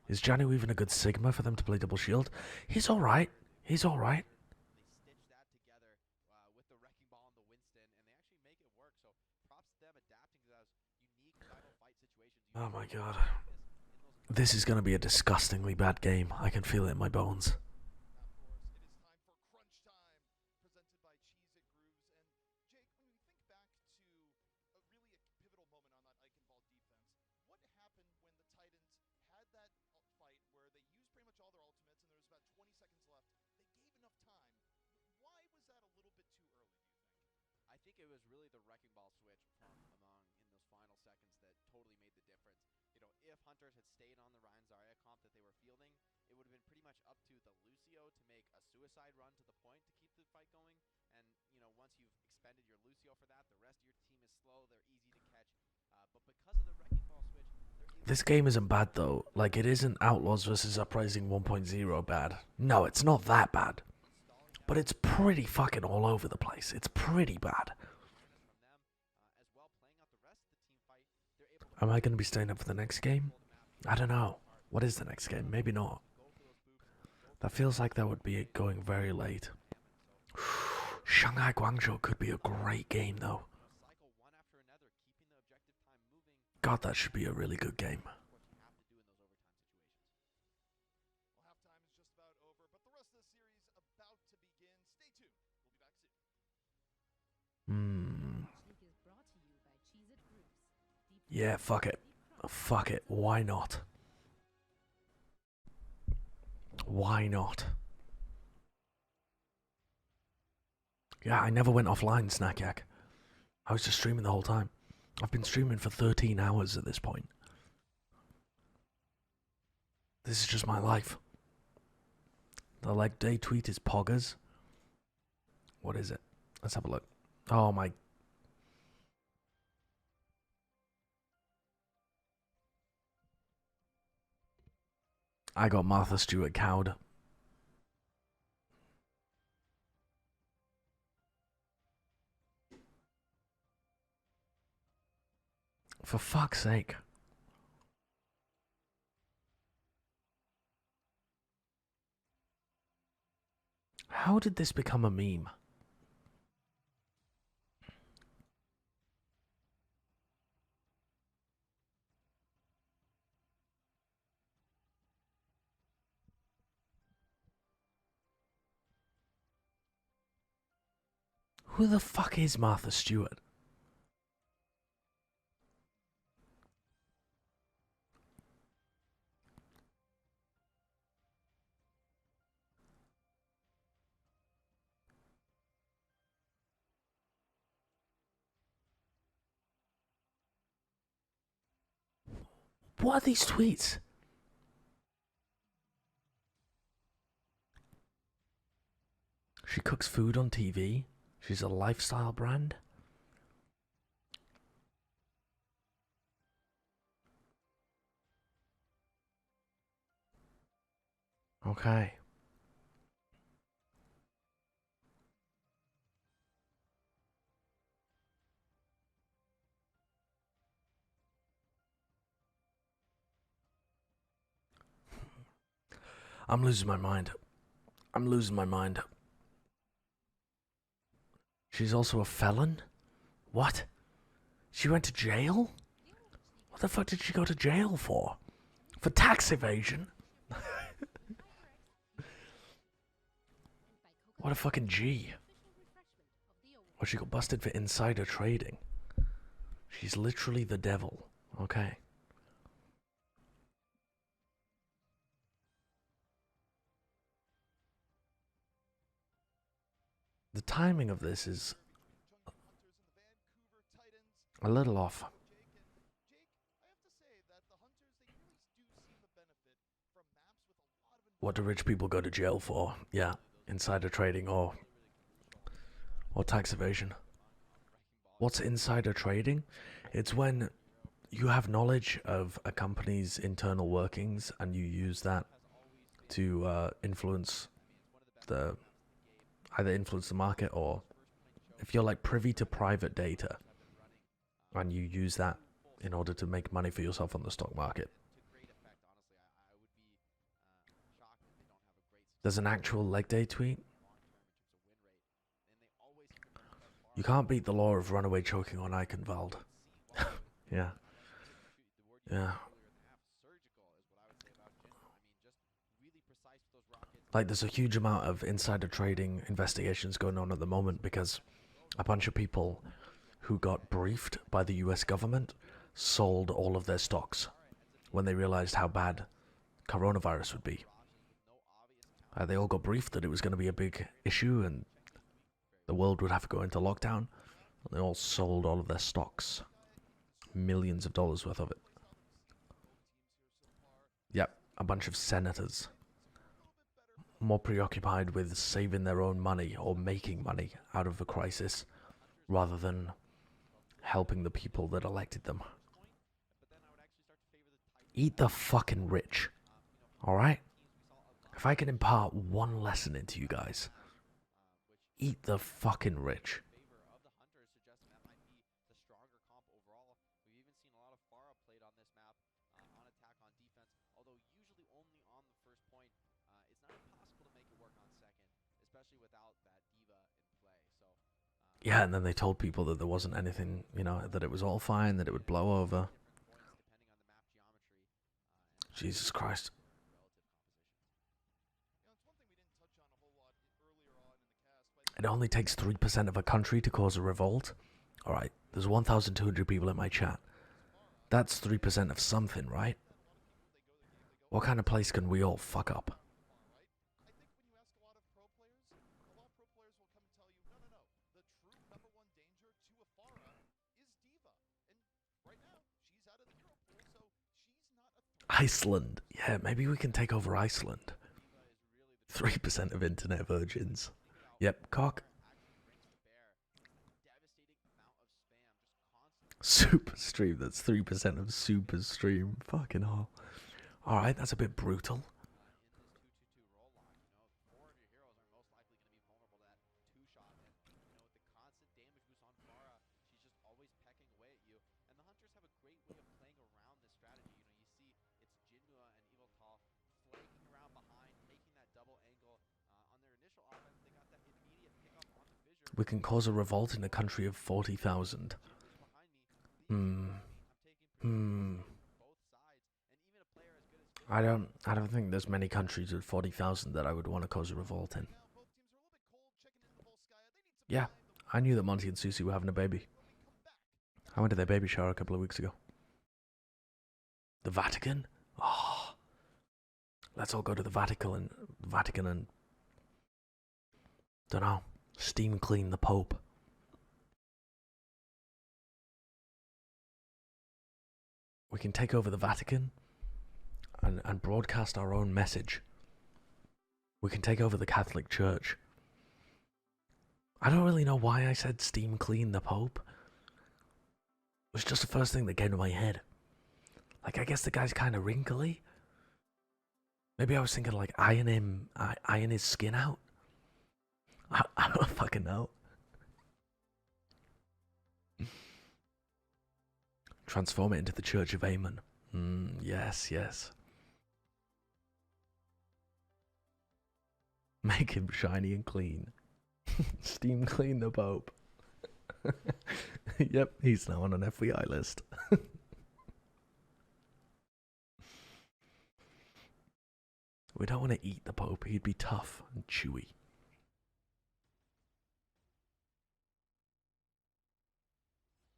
Is Janu even a good Sigma for them to play double shield? He's alright. He's alright. They stitch that together with the wrecking ball and the Winston, and they actually make it work. So props to them adapting to those unique final fight situations. Oh my god. This is going to be a disgustingly bad game. I can feel it in my bones. Of course, it is time for Crunch Time, presented by Cheez It Grooves. And Jake, when we think back to a really pivotal moment on that Eichenwald defense, what happened when the Titans had that fight where they used pretty much all their ultimates and there was about 20 seconds left? They gave enough time. Why was that a little bit too early, do you think? I think it was really the wrecking ball switch from among in those final seconds that totally made the difference. You know, if Hunters had stayed on the Ryan Zarya comp that they were fielding, it would have been pretty much up to the Lucio to make a suicide run to the point to keep the fight going. And, you know, once you've expended your Lucio for that, the rest of your team is slow, they're easy to catch. But because of the wrecking ball switch, This game isn't bad though. Like, it isn't Outlaws versus Uprising 1.0 bad. No, it's not that bad. But it's pretty fucking all over the place. It's pretty bad. Am I going to be staying up for the next game? I don't know. What is the next game? Maybe not. That feels like that would be going very late. Shanghai Guangzhou could be a great game though. God, that should be a really good game. Well, halftime is just about over, but the rest of the series about to begin. Stay tuned. We'll be back soon. Yeah, fuck it. Fuck it. Why not? Why not? Yeah, I never went offline, Snack Yak. I was just streaming the whole time. I've been streaming for 13 hours at this point. This is just my life. The leg day tweet is poggers. What is it? Let's have a look. Oh my. I got Martha Stewart cowed. For fuck's sake. How did this become a meme? Who the fuck is Martha Stewart? What are these tweets? She cooks food on TV. She's a lifestyle brand. Okay. I'm losing my mind. I'm losing my mind. She's also a felon? What? She went to jail? What the fuck did she go to jail for? For tax evasion? What a fucking G. Or she got busted for insider trading. She's literally the devil. Okay. The timing of this is Chengdu Hunters and the Vancouver Titans. a little off. Jake, I have to say that the Hunters, they really do seem to benefit from maps with a lot of What do rich people go to jail for? Yeah, insider trading or tax evasion. What's insider trading? It's when you have knowledge of a company's internal workings and you use that to influence either influence the market, or if you're like privy to private data and you use that in order to make money for yourself on the stock market. There's an actual leg day tweet. You can't beat the law of runaway choking on Eichenwald. Yeah. Yeah. Like, there's a huge amount of insider trading investigations going on at the moment because a bunch of people who got briefed by the US government sold all of their stocks when they realized how bad coronavirus would be. They all got briefed that it was going to be a big issue and the world would have to go into lockdown. They all sold all of their stocks. Millions of dollars worth of it. Yep, a bunch of senators. More preoccupied with saving their own money or making money out of the crisis rather than helping the people that elected them. Eat the fucking rich. Alright? If I can impart one lesson into you guys, eat the fucking rich. Yeah, and then they told people that there wasn't anything, that it was all fine, that it would blow over. Jesus Christ. It only takes 3% of a country to cause a revolt. Alright, there's 1,200 people in my chat. That's 3% of something, right? What kind of place can we all fuck up? Iceland. Yeah, maybe we can take over Iceland. 3% of internet virgins. Yep, cock. Super stream, that's 3% of super stream. Fucking hell. Alright, that's a bit brutal. We can cause a revolt in a country of 40,000. I don't think there's many countries with 40,000 that I would want to cause a revolt in. Yeah, I knew that Monty and Susie were having a baby. I went to their baby shower a couple of weeks ago. The Vatican? Oh, let's all go to the Vatican and don't know, steam clean the Pope. We can take over the Vatican and broadcast our own message. We can take over the Catholic Church. I don't really know why I said steam clean the Pope. It was just the first thing that came to my head. Like, I guess the guy's kind of wrinkly. Maybe I was thinking like iron his skin out. I don't fucking know. Transform it into the Church of Aemon. Yes, yes. Make him shiny and clean. Steam clean the Pope. Yep, he's now on an FBI list. We don't want to eat the Pope. He'd be tough and chewy.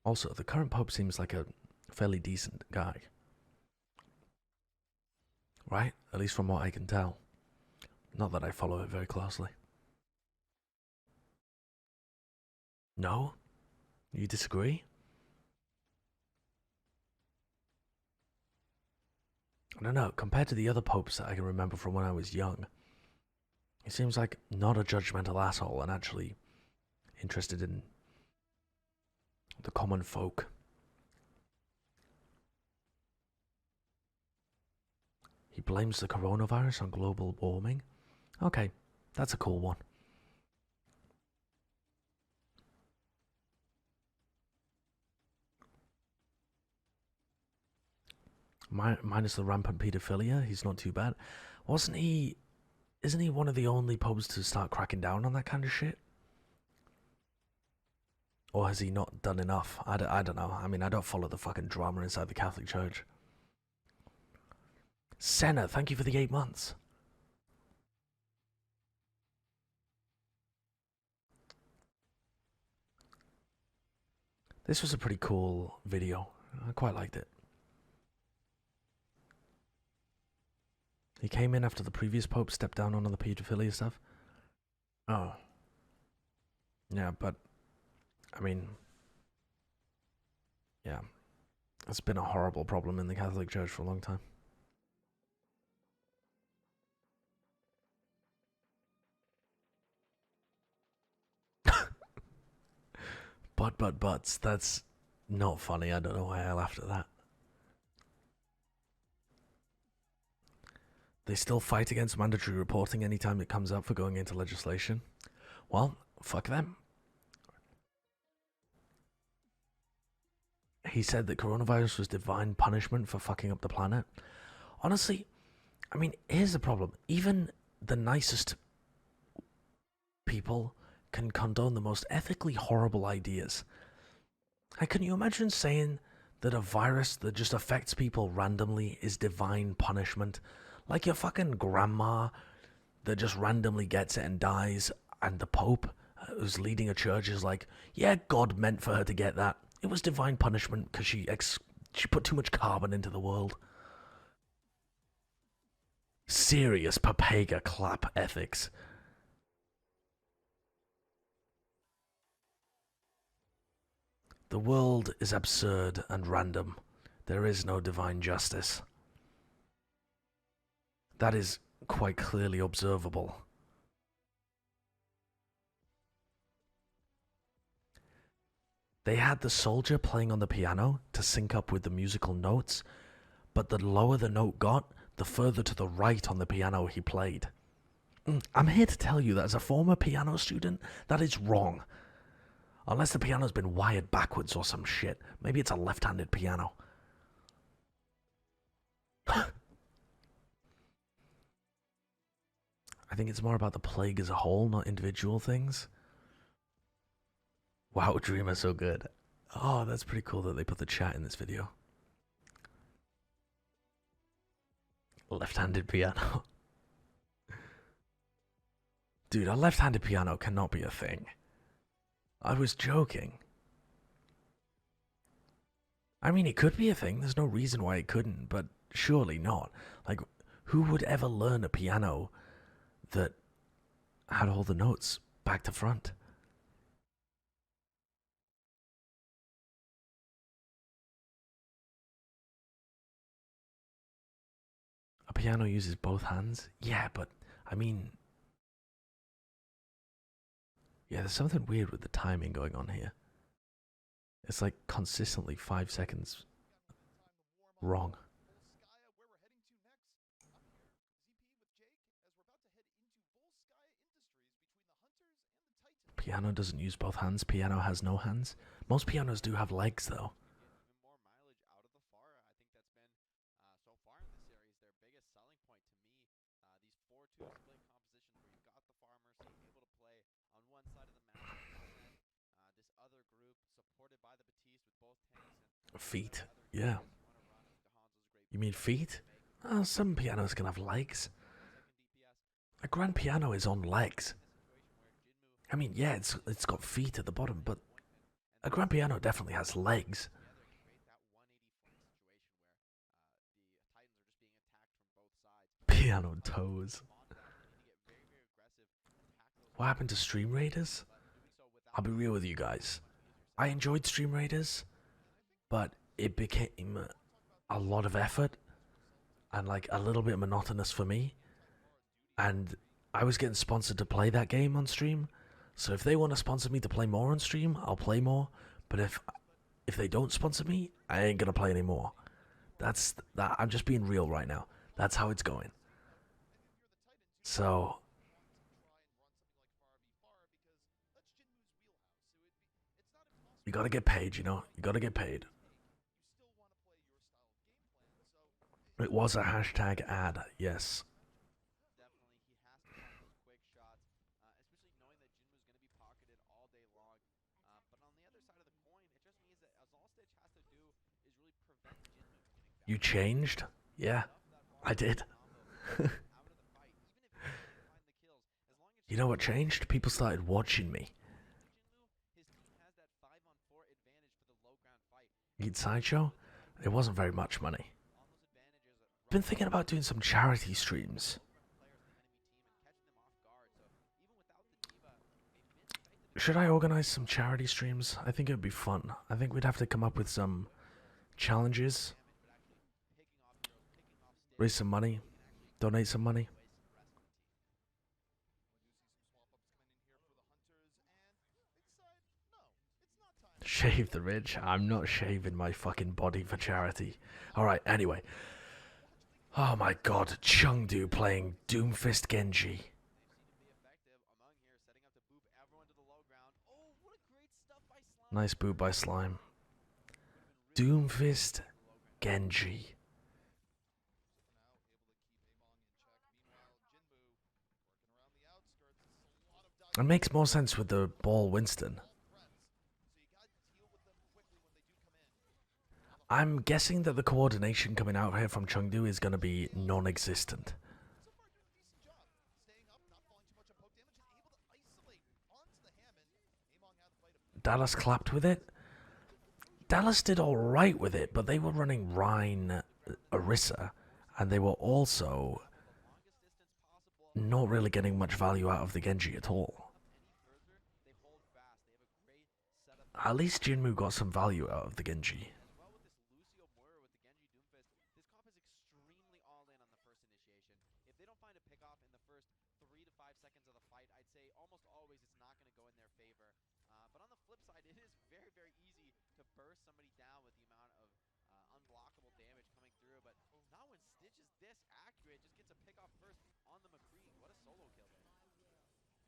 Also, the current Pope seems like a fairly decent guy. Right? At least from what I can tell. Not that I follow it very closely. No? You disagree? I don't know. Compared to the other popes that I can remember from when I was young, he seems like not a judgmental asshole and actually interested in the common folk. He blames the coronavirus on global warming. Okay, that's a cool one. Minus the rampant pedophilia, he's not too bad. Wasn't he... Isn't he one of the only popes to start cracking down on that kind of shit? Or has he not done enough? I don't know. I mean, I don't follow the fucking drama inside the Catholic Church. Senna, thank you for the 8 months. This was a pretty cool video. I quite liked it. He came in after the previous pope stepped down on all the pedophilia stuff. Oh. Yeah, but... I mean... Yeah. It's been a horrible problem in the Catholic Church for a long time. Buts. That's not funny. I don't know why I laughed at that. They still fight against mandatory reporting anytime it comes up for going into legislation. Well, fuck them. He said that coronavirus was divine punishment for fucking up the planet. Honestly, I mean, here's the problem. Even the nicest people can condone the most ethically horrible ideas. And can you imagine saying that a virus that just affects people randomly is divine punishment? Like your fucking grandma that just randomly gets it and dies, and the Pope who's leading a church is like, yeah, God meant for her to get that. It was divine punishment because she put too much carbon into the world. Serious Papega clap ethics. The world is absurd and random. There is no divine justice. That is quite clearly observable. They had the soldier playing on the piano to sync up with the musical notes, but the lower the note got, the further to the right on the piano he played. I'm here to tell you that as a former piano student, that is wrong. Unless the piano's been wired backwards or some shit. Maybe it's a left-handed piano. I think it's more about the plague as a whole, not individual things. Wow, Dreamer so good. Oh, that's pretty cool that they put the chat in this video. Left-handed piano. Dude, a left-handed piano cannot be a thing. I was joking. I mean, it could be a thing. There's no reason why it couldn't, but surely not. Like, who would ever learn a piano that had all the notes back to front? A piano uses both hands? Yeah, but, I mean... Yeah, there's something weird with the timing going on here. It's like consistently 5 seconds wrong. Piano doesn't use both hands. Piano has no hands. Most pianos do have legs, though. Even more mileage out of the Fara. I think that's been, so far in the series, their biggest selling point to me. These 4-2 split compositions where you've got the farmers able to play on one side of the map, and then this other group supported by the Batiste with both tanks and Feet. other Yeah. DPS want to run. I think the Hanzo's a great You mean feet? make Oh, some pianos can have legs. second DPS. A grand piano is on legs. In a situation where Jinmu I mean, yeah, it's got feet at the bottom, but a grand piano definitely has legs. together create that 180 flank situation where the Titans are just being attacked from both sides. Piano toes. Monsters need to get very, very aggressive, attack those What happened to Stream Raiders? but doing so without I'll be real with you guys. I enjoyed Stream Raiders, but it became a lot of effort and like a little bit monotonous for me. And I was getting sponsored to play that game on stream. So if they want to sponsor me to play more on stream, I'll play more. But if they don't sponsor me, I ain't gonna play anymore. That's that. I'm just being real right now. That's how it's going. So you gotta get paid, you know. You gotta get paid. It was a hashtag ad, yes. definitely he has to find those quick shots, especially knowing that Jinmu's going to be pocketed all day long. But on the other side of the coin, it just means that all Stitch has to do is really prevent Jinmu from getting back. You changed? Yeah, I did. Out of the fight, even if he doesn't find the kills, as long as You know what changed? People started watching me. Jinmu, his team has that 5-on-4 advantage for the low ground fight. Eat Sideshow? It wasn't very much money. On those advantages, Been thinking about doing some charity streams. players on the enemy team and catching them off guard. So even without the diva, they've been effective. Should I organize some charity streams? I think it would be fun. I think we'd have to come up with some challenges, Picking off heroes, picking off sticks, raise some money, donate some money. waste the rest of the team. Shave the rich? I'm not shaving my fucking body for charity. Alright, anyway. Oh my god, Chengdu playing Doomfist Genji. They seem to be effective among here, setting up to boop everyone to the low ground. Oh, what a great stuff by Slime. Nice boot by Slime. Doomfist Genji. It makes more sense with the ball Winston. I'm guessing that the coordination coming out here from Chengdu is going to be non-existent. Dallas clapped with it. Dallas did alright with it, but they were running Rhine Orisa, and they were also not really getting much value out of the Genji at all. At least Jinmu got some value out of the Genji.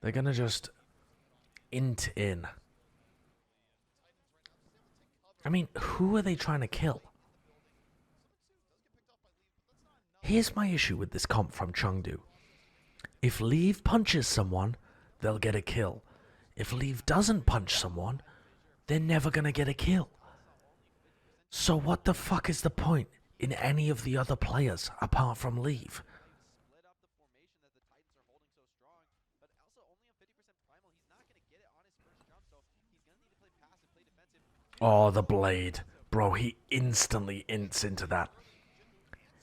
They're gonna just int in. I mean, who are they trying to kill? Here's my issue with this comp from Chengdu. If Leave punches someone, they'll get a kill. If Leave doesn't punch someone, they're never gonna get a kill. So what the fuck is the point in any of the other players apart from Leave? Oh, the blade. Bro, he instantly ints into that.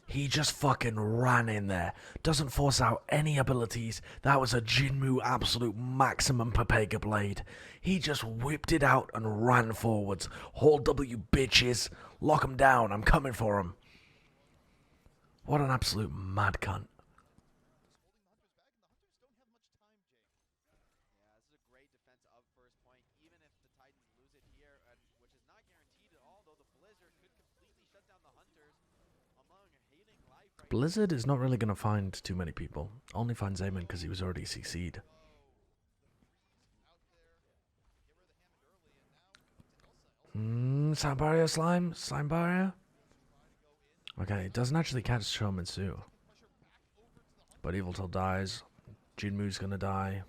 He just fucking ran in there. Doesn't force out any abilities. That was a Jinmu absolute maximum Pepega blade. He just whipped it out and ran forwards. Hold W, bitches. Lock him down. I'm coming for him. What an absolute mad cunt. Blizzard is not really going to find too many people. Only finds Eamon because he was already CC'd. Sound barrier, slime? Slime barrier? Okay, it doesn't actually catch Shomensu. But Evil Till dies. Jinmu's gonna die.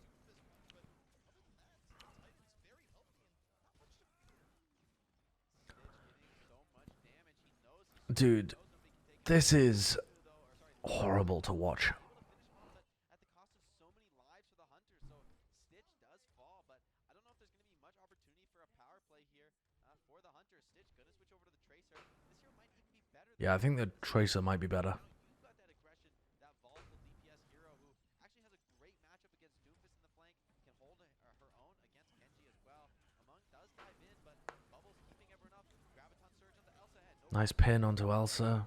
Dude, this is horrible to watch. At the cost of so many lives for the Hunters, so Stitch does fall, but I don't know if there's going to be much opportunity for a power play here for the Hunters. Stitch going to switch over to the Tracer. This hero might even be better than Yeah, I think the Tracer might be better. you've got that aggression, that volatile DPS hero who actually has a great matchup against Doomfist in the flank, can hold her own against Genji as well. Among does dive in, but Bubbles keeping everyone up. Graviton Surge onto Elsa and no Nice pin onto Elsa.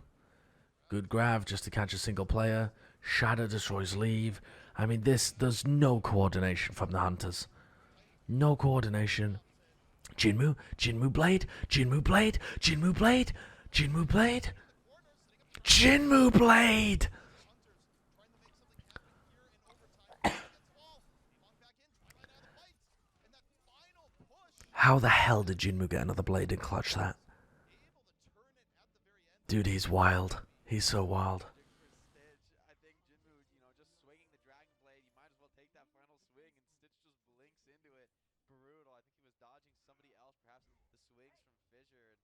Good grab just to catch a single player. Shadow destroys Leave. I mean, there's no coordination from the Hunters. No coordination. Jinmu Blade, Jinmu Blade, Jinmu Blade, Jinmu Blade, Jinmu Blade! How the hell did Jinmu get another blade and clutch that? Dude, he's wild. He's so wild. I think Jinmu, just swinging the Dragon Blade, you might as well take that final swing, and Stitch just blinks into it. Brutal. I think he was dodging somebody else, perhaps the swings from Fissure, and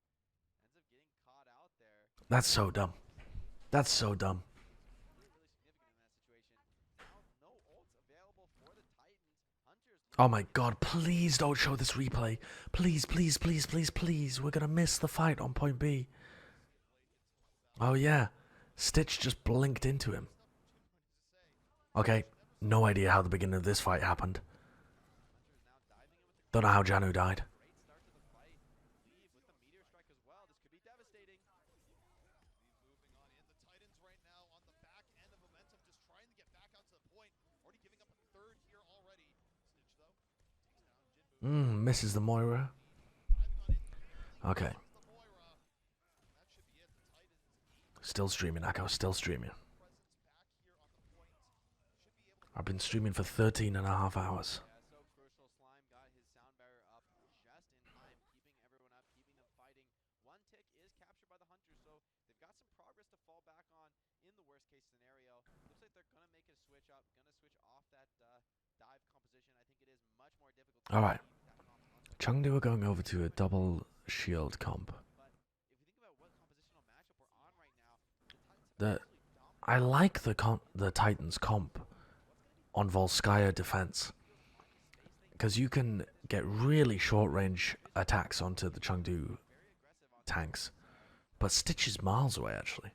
ends up getting caught out there. That's so dumb. That's so dumb. Really, really significant in that situation. Now, no ults available for the Titans. Hunters. Oh my god, please don't show this replay. Please, please, please, please, please. We're gonna miss the fight on point B. Oh yeah. Stitch just blinked into him. Okay, no idea how the beginning of this fight happened. Don't know how Janu died. Great start to the fight. Leave with the meteor strike as well. This could be devastating. Moving on in. The Titans right now on the back end of momentum, just trying to get back out to the point. Already giving up a third here already. Stitch, though, takes down Jinmu. Misses the Moira. Okay. The Moira. And that should be it. The Titans Still streaming, Echo, still streaming. presence back here on the point. Should be able to I've been streaming for 13 and a half hours. Yeah, so crucial. Slime got his sound barrier up just in time, keeping everyone up, keeping them fighting. One tick is captured by the Hunters, so they've got some progress to fall back on in the worst case scenario. Looks like they're going to make a switch up, going to switch off that dive composition. I think it is much more difficult. Alright. Chengdu are going over to a double shield comp. But if you think about what compositional matchup we're on right now, the Titans The, have absolutely I like the Titans comp on Volskaya defense. Because you can get really short range attacks onto the Chengdu tanks. But Stitch is miles away actually.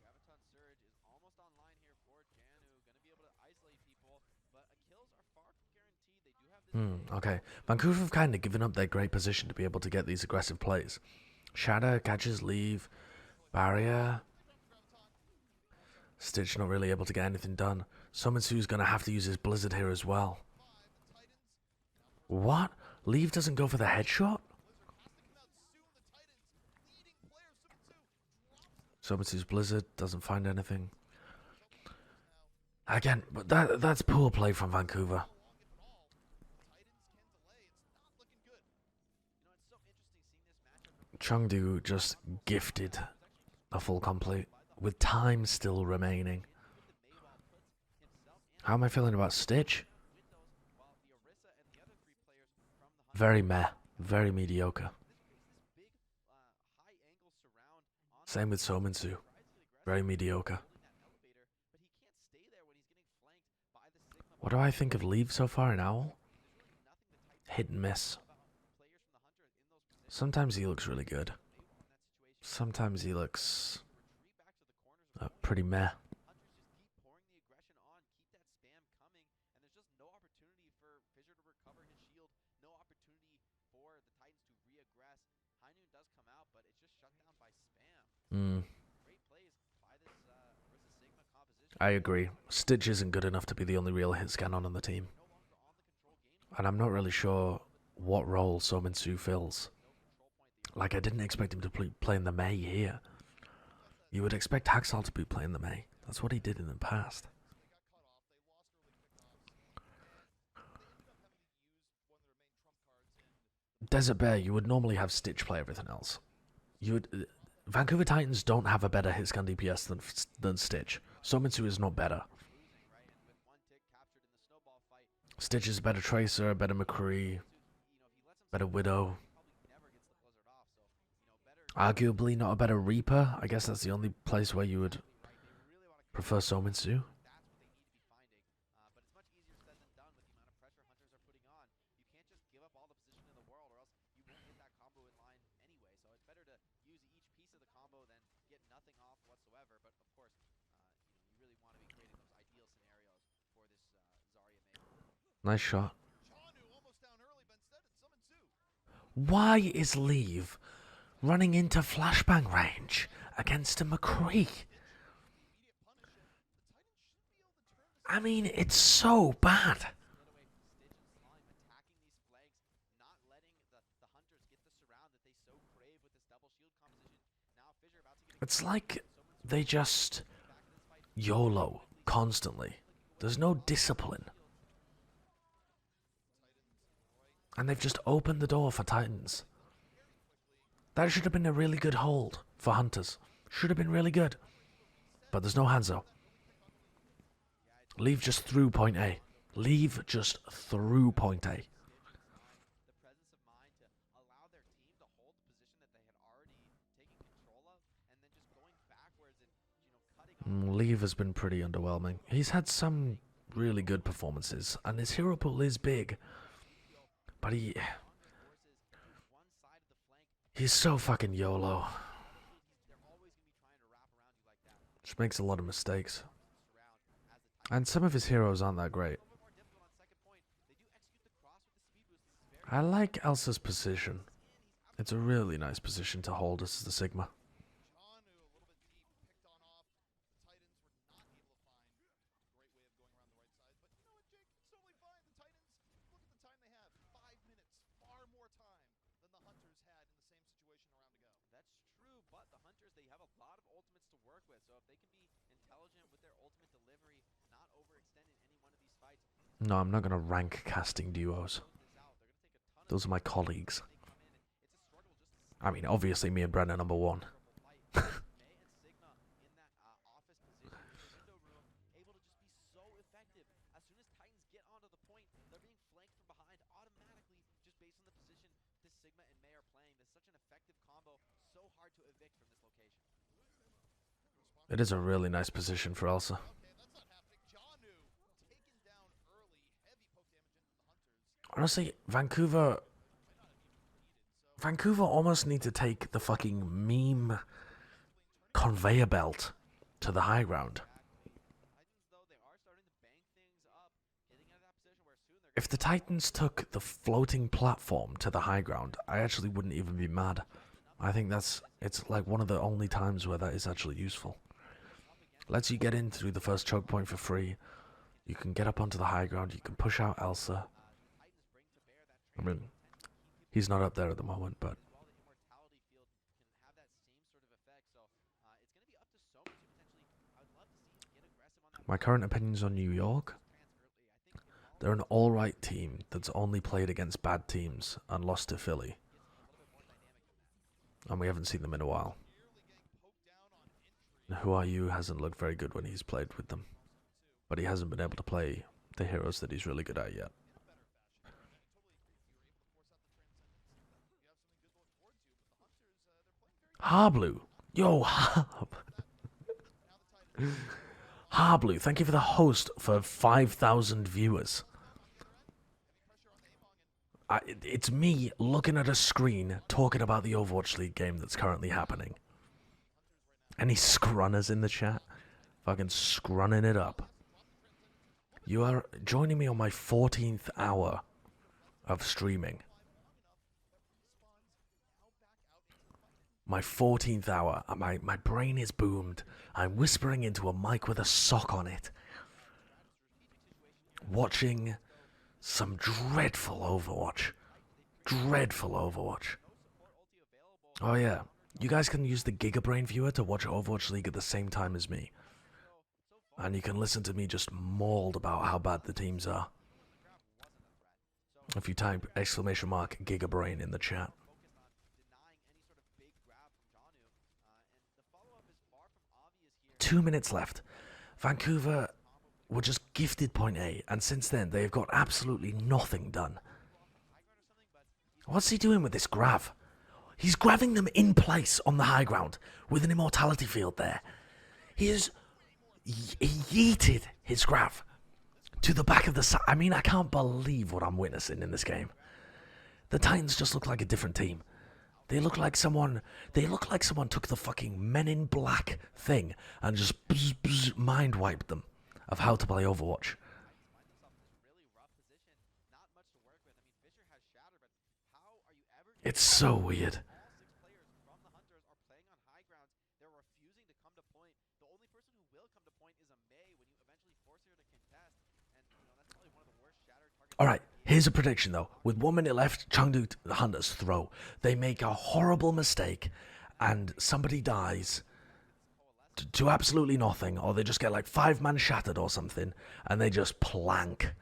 Graviton Surge is almost online here for Janu. Going to be able to isolate people, but kills are far from guaranteed. They do have this. Okay. Vancouver have kind of given up their great position to be able to get these aggressive plays. Shadow catches Leave. Barrier. Stitch not really able to get anything done. Sumonsu's going to have to use his Blizzard here as well. What? Leave doesn't go for the headshot? Sumonsu's Blizzard doesn't find anything. Again, but that's poor play from Vancouver. Chengdu just gifted a full complete with time still remaining. How am I feeling about Stitch? Very meh. Very mediocre. Same with Sominsu. Very mediocre. What do I think of Leave so far in Owl? Hit and miss. Sometimes he looks really good. Sometimes he looks pretty meh. I agree. Stitch isn't good enough to be the only real hit scan on the team. And I'm not really sure what role Sominsu fills. Like, I didn't expect him to play in the Mei here. You would expect Haxall to be playing the May. That's what he did in the past. Desert Bear, you would normally have Stitch play everything else. You would. Vancouver Titans don't have a better hitscan DPS than Stitch. Somitsu is not better. Stitch is a better Tracer, a better McCree, better Widow. Arguably not a better Reaper. I guess that's the only place where you would prefer Somitsu. Nice shot. Why is Leave running into flashbang range against a McCree? I mean, it's so bad. It's like they just YOLO constantly. There's no discipline. And they've just opened the door for Titans. That should have been a really good hold for Hunters. Should have been really good. But there's no Hanzo. Leave just through point A. Leave just through point A. Leave has been pretty underwhelming. He's had some really good performances, and his hero pool is big. But he's so fucking YOLO. Just makes a lot of mistakes. And some of his heroes aren't that great. I like Elsa's position. It's a really nice position to hold as the Sigma. No, I'm not going to rank casting duos. Those are my colleagues. I mean, obviously me and Brent are number one. It is a really nice position for Elsa. Honestly, Vancouver almost need to take the fucking meme conveyor belt to the high ground. If the Titans took the floating platform to the high ground, I actually wouldn't even be mad. I think it's like one of the only times where that is actually useful. Lets you get in through the first choke point for free. You can get up onto the high ground, you can push out Elsa. I mean, he's not up there at the moment, but my current opinions on New York: they're an alright team that's only played against bad teams and lost to Philly. And we haven't seen them in a while. Who Are You hasn't looked very good when he's played with them. But he hasn't been able to play the heroes that he's really good at yet. Harblu! Yo, Harb! Harblu, thank you for the host for 5,000 viewers. It's me looking at a screen talking about the Overwatch League game that's currently happening. Any scrunners in the chat? Fucking scrunning it up. You are joining me on my 14th hour of streaming. My 14th hour. My brain is boomed. I'm whispering into a mic with a sock on it. Watching some dreadful Overwatch. Dreadful Overwatch. Oh yeah. You guys can use the Gigabrain viewer to watch Overwatch League at the same time as me. And you can listen to me just mauled about how bad the teams are. If you type !Gigabrain in the chat. 2 minutes left. Vancouver were just gifted point A, and since then they've got absolutely nothing done. What's he doing with this grav? He's grabbing them in place on the high ground with an immortality field there. He has yeeted his grav to the back of the side. I mean, I can't believe what I'm witnessing in this game. The Titans just look like a different team. They look like someone took the fucking Men in Black thing and just mind wiped them of how to play Overwatch. It's so weird. Alright, here's a prediction though. With 1 minute left, Chengdu Hunters throw. They make a horrible mistake and somebody dies to absolutely nothing, or they just get like 5-man shattered or something and they just plank.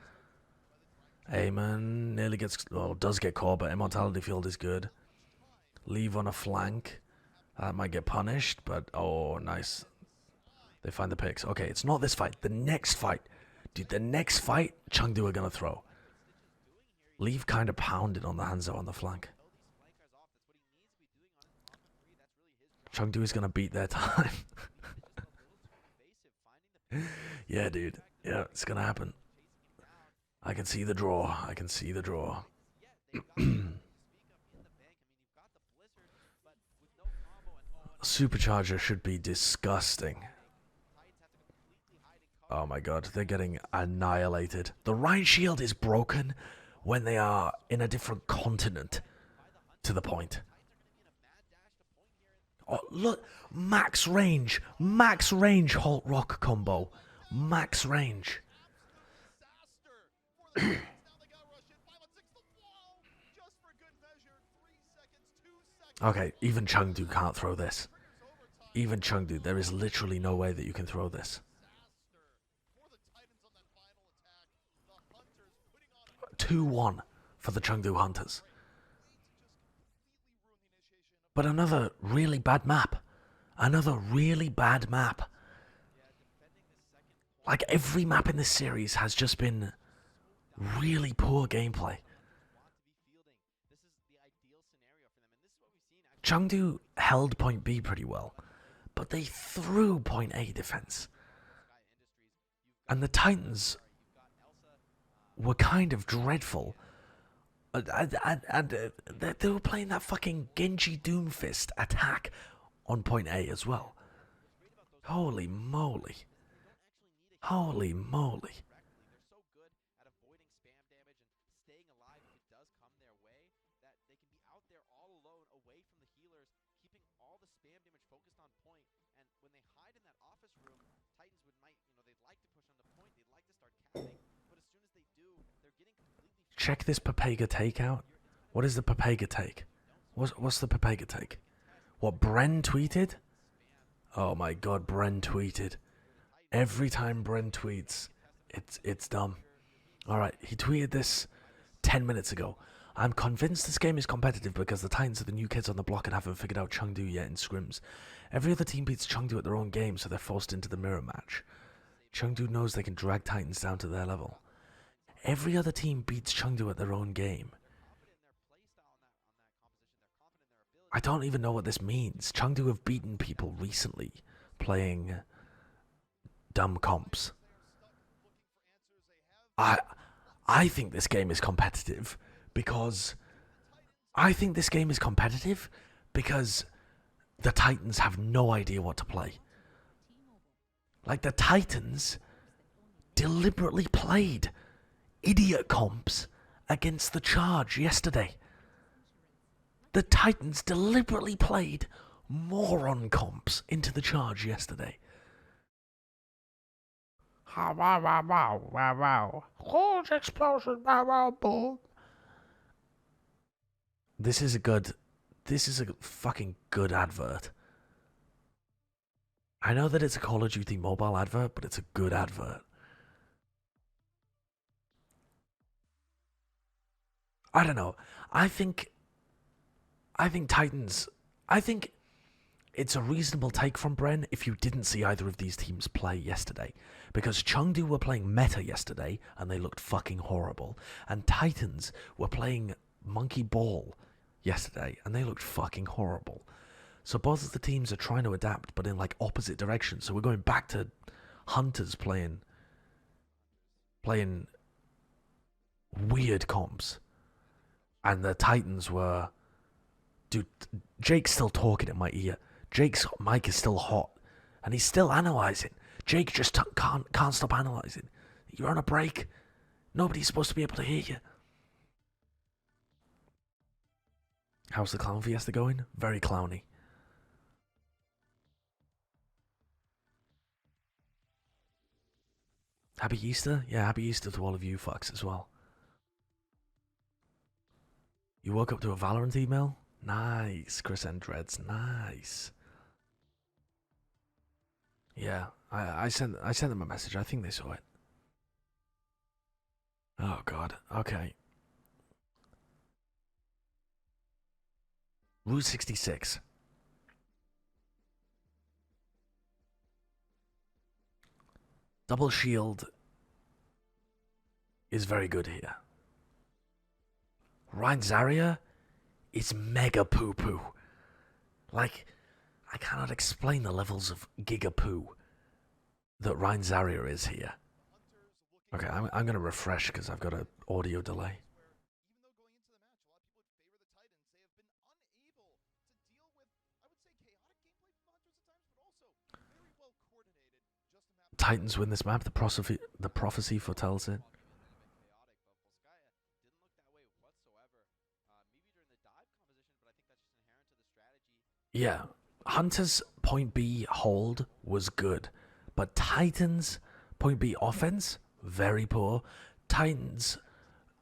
Eamon nearly does get caught, but immortality field is good. Leave on a flank. That might get punished, but oh, nice. They find the picks. Okay, it's not this fight. The next fight. Dude, the next fight, Chengdu are gonna throw. Leave kind of pounded on the Hanzo on the flank. Chengdu is gonna beat their time. Yeah, dude. Yeah, it's gonna happen. I can see the draw. I can see the draw. Supercharger should be disgusting. Oh my god, they're getting annihilated. The right shield is broken when they are in a different continent to the point. Oh, look, max range Halt Rock combo. Max range. Okay, even Chengdu can't throw this. Even Chengdu, there is literally no way that you can throw this. 2-1 for the Chengdu Hunters. But another really bad map. Another really bad map. Like every map in this series has just been really poor gameplay. Chengdu held point B pretty well, but they threw point A defense. And the Titans were kind of dreadful. And they were playing that fucking Genji Doomfist attack on point A as well. Holy moly. Holy moly. Check this Papega takeout. What is the Papega take? What's the Papega take? What Bren tweeted? Oh my god, Bren tweeted. Every time Bren tweets, it's dumb. Alright, he tweeted this 10 minutes ago. I'm convinced this game is competitive because the Titans are the new kids on the block and haven't figured out Chengdu yet in scrims. Every other team beats Chengdu at their own game, so they're forced into the mirror match. Chengdu knows they can drag Titans down to their level. Every other team beats Chengdu at their own game. I don't even know what this means. Chengdu have beaten people recently playing dumb comps. I think this game is competitive because the Titans have no idea what to play. Like the Titans deliberately played idiot comps against the Charge yesterday. The Titans deliberately played moron comps into the Charge yesterday. Wow, wow, wow, wow, wow. Huge explosion, wow, wow, boom. This is a good this is a fucking good advert. I know that it's a Call of Duty mobile advert, but it's a good advert. I don't know. I think Titans. I think it's a reasonable take from Bren if you didn't see either of these teams play yesterday. Because Chengdu were playing meta yesterday and they looked fucking horrible. And Titans were playing monkey ball yesterday and they looked fucking horrible. So both of the teams are trying to adapt but in like opposite directions. So we're going back to Hunters playing weird comps. And the Titans were... Dude, Jake's still talking in my ear. Jake's mic is still hot. And he's still analysing. Jake just can't stop analysing. You're on a break. Nobody's supposed to be able to hear you. How's the clown fiesta going? Very clowny. Happy Easter? Yeah, happy Easter to all of you fucks as well. You woke up to a Valorant email? Nice, Chris and Dreads, nice. Yeah, I sent them a message. I think they saw it. Oh god. Okay. Route 66. Double shield is very good here. Ryan Zarya is mega poo-poo. Like, I cannot explain the levels of giga poo that Ryan Zarya is here. Okay, I'm going to refresh because I've got an audio delay. Titans win this map. The prophecy foretells it. Yeah, Hunters point B hold was good, but Titans point B offense very poor. Titans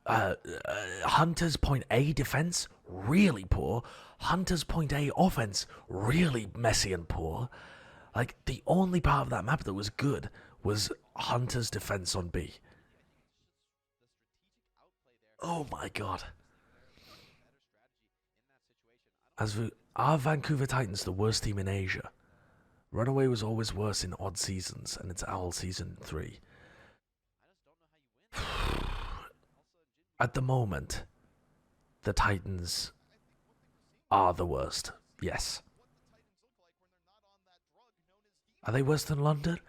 Hunters point A defense really poor. Hunters point A offense really messy and poor. Like, the only part of that map that was good was Hunter's defense on B. Oh my god. Are Vancouver Titans the worst team in Asia? Runaway was always worse in odd seasons, and it's Owl season 3. At the moment, the Titans are the worst. Yes. Are they worse than London?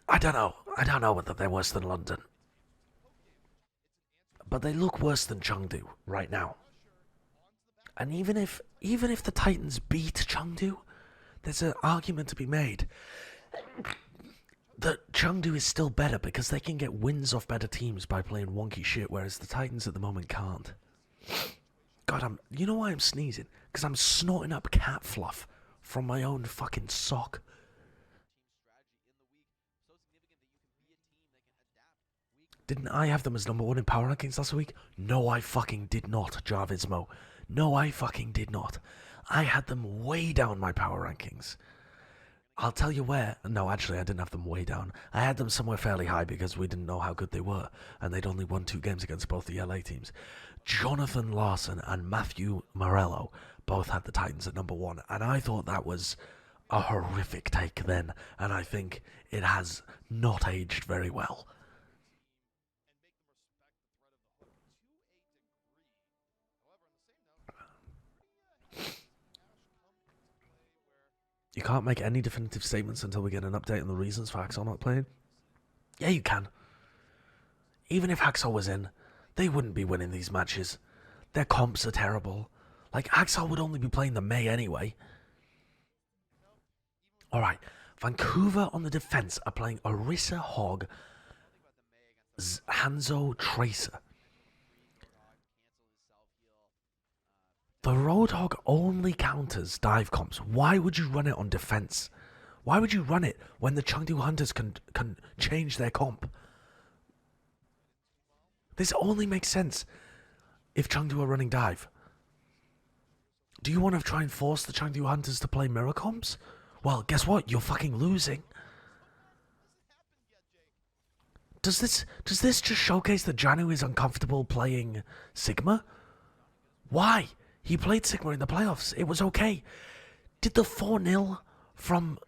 I don't know. I don't know whether they're worse than London. But they look worse than Chengdu right now. And even if the Titans beat Chengdu, there's an argument to be made that Chengdu is still better because they can get wins off better teams by playing wonky shit, whereas the Titans at the moment can't. God, you know why I'm sneezing? Because I'm snorting up cat fluff from my own fucking sock. Didn't I have them as number 1 in power rankings last week? No, I fucking did not, Jarvismo. No, I fucking did not. I had them way down my power rankings. I'll tell you where. No, actually, I didn't have them way down. I had them somewhere fairly high because we didn't know how good they were, and they'd only won 2 games against both the LA teams. Jonathan Larson and Matthew Morello both had the Titans at number 1, and I thought that was a horrific take then, and I think it has not aged very well. You can't make any definitive statements until we get an update on the reasons for Hacksaw not playing? Yeah, you can. Even if Hacksaw was in, they wouldn't be winning these matches. Their comps are terrible. Like, Hacksaw would only be playing the May anyway. Alright, Vancouver on the defense are playing Orisa Hog, Hanzo Tracer. The Roadhog only counters dive comps. Why would you run it on defense? Why would you run it when the Chengdu Hunters can change their comp? This only makes sense if Chengdu are running dive. Do you want to try and force the Chengdu Hunters to play mirror comps? Well, guess what? You're fucking losing. Does this just showcase that Janu is uncomfortable playing Sigma? Why? He played Sigma in the playoffs. It was okay. Did the 4-0 from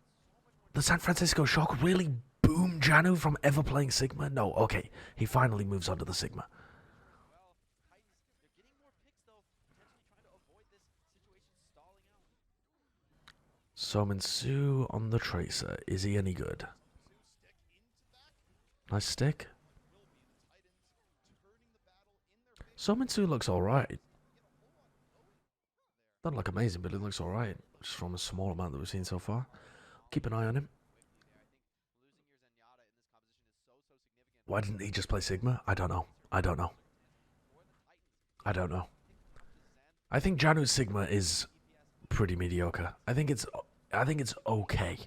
the San Francisco Shock really boom Janu from ever playing Sigma? No, okay. He finally moves on to the Sigma. Well, Titans, they're getting more picks though, potentially trying to avoid this situation stalling out. Sominsu on the Tracer. Is he any good? Nice stick. Sominsu looks alright. Doesn't look amazing, but it looks alright. Just from a small amount that we've seen so far. Keep an eye on him. Why didn't he just play Sigma? I don't know. I don't know. I don't know. I think Janu's Sigma is pretty mediocre. I think it's okay.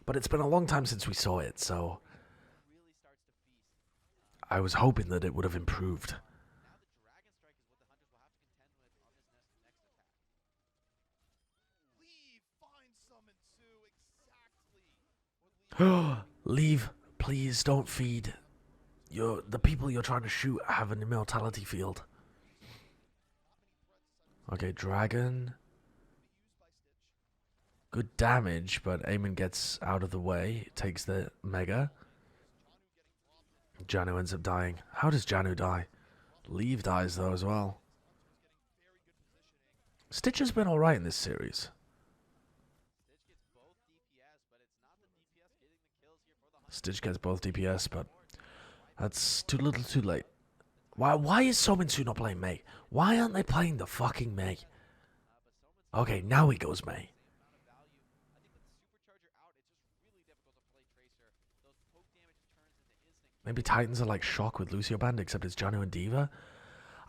But it's been a long time since we saw it, so I was hoping that it would have improved. Leave, please don't feed. The people you're trying to shoot have an immortality field. Okay, Dragon. Good damage, but Eamon gets out of the way, takes the Mega. Janu ends up dying. How does Janu die? Leave dies though as well. Stitch has been alright in this series. Stitch gets both DPS, but that's too little too late. Why is Sominsu not playing Mei? Why aren't they playing the fucking Mei? Okay, now he goes Mei. Maybe Titans are like Shock with Lucio Band, except it's Janu and Diva.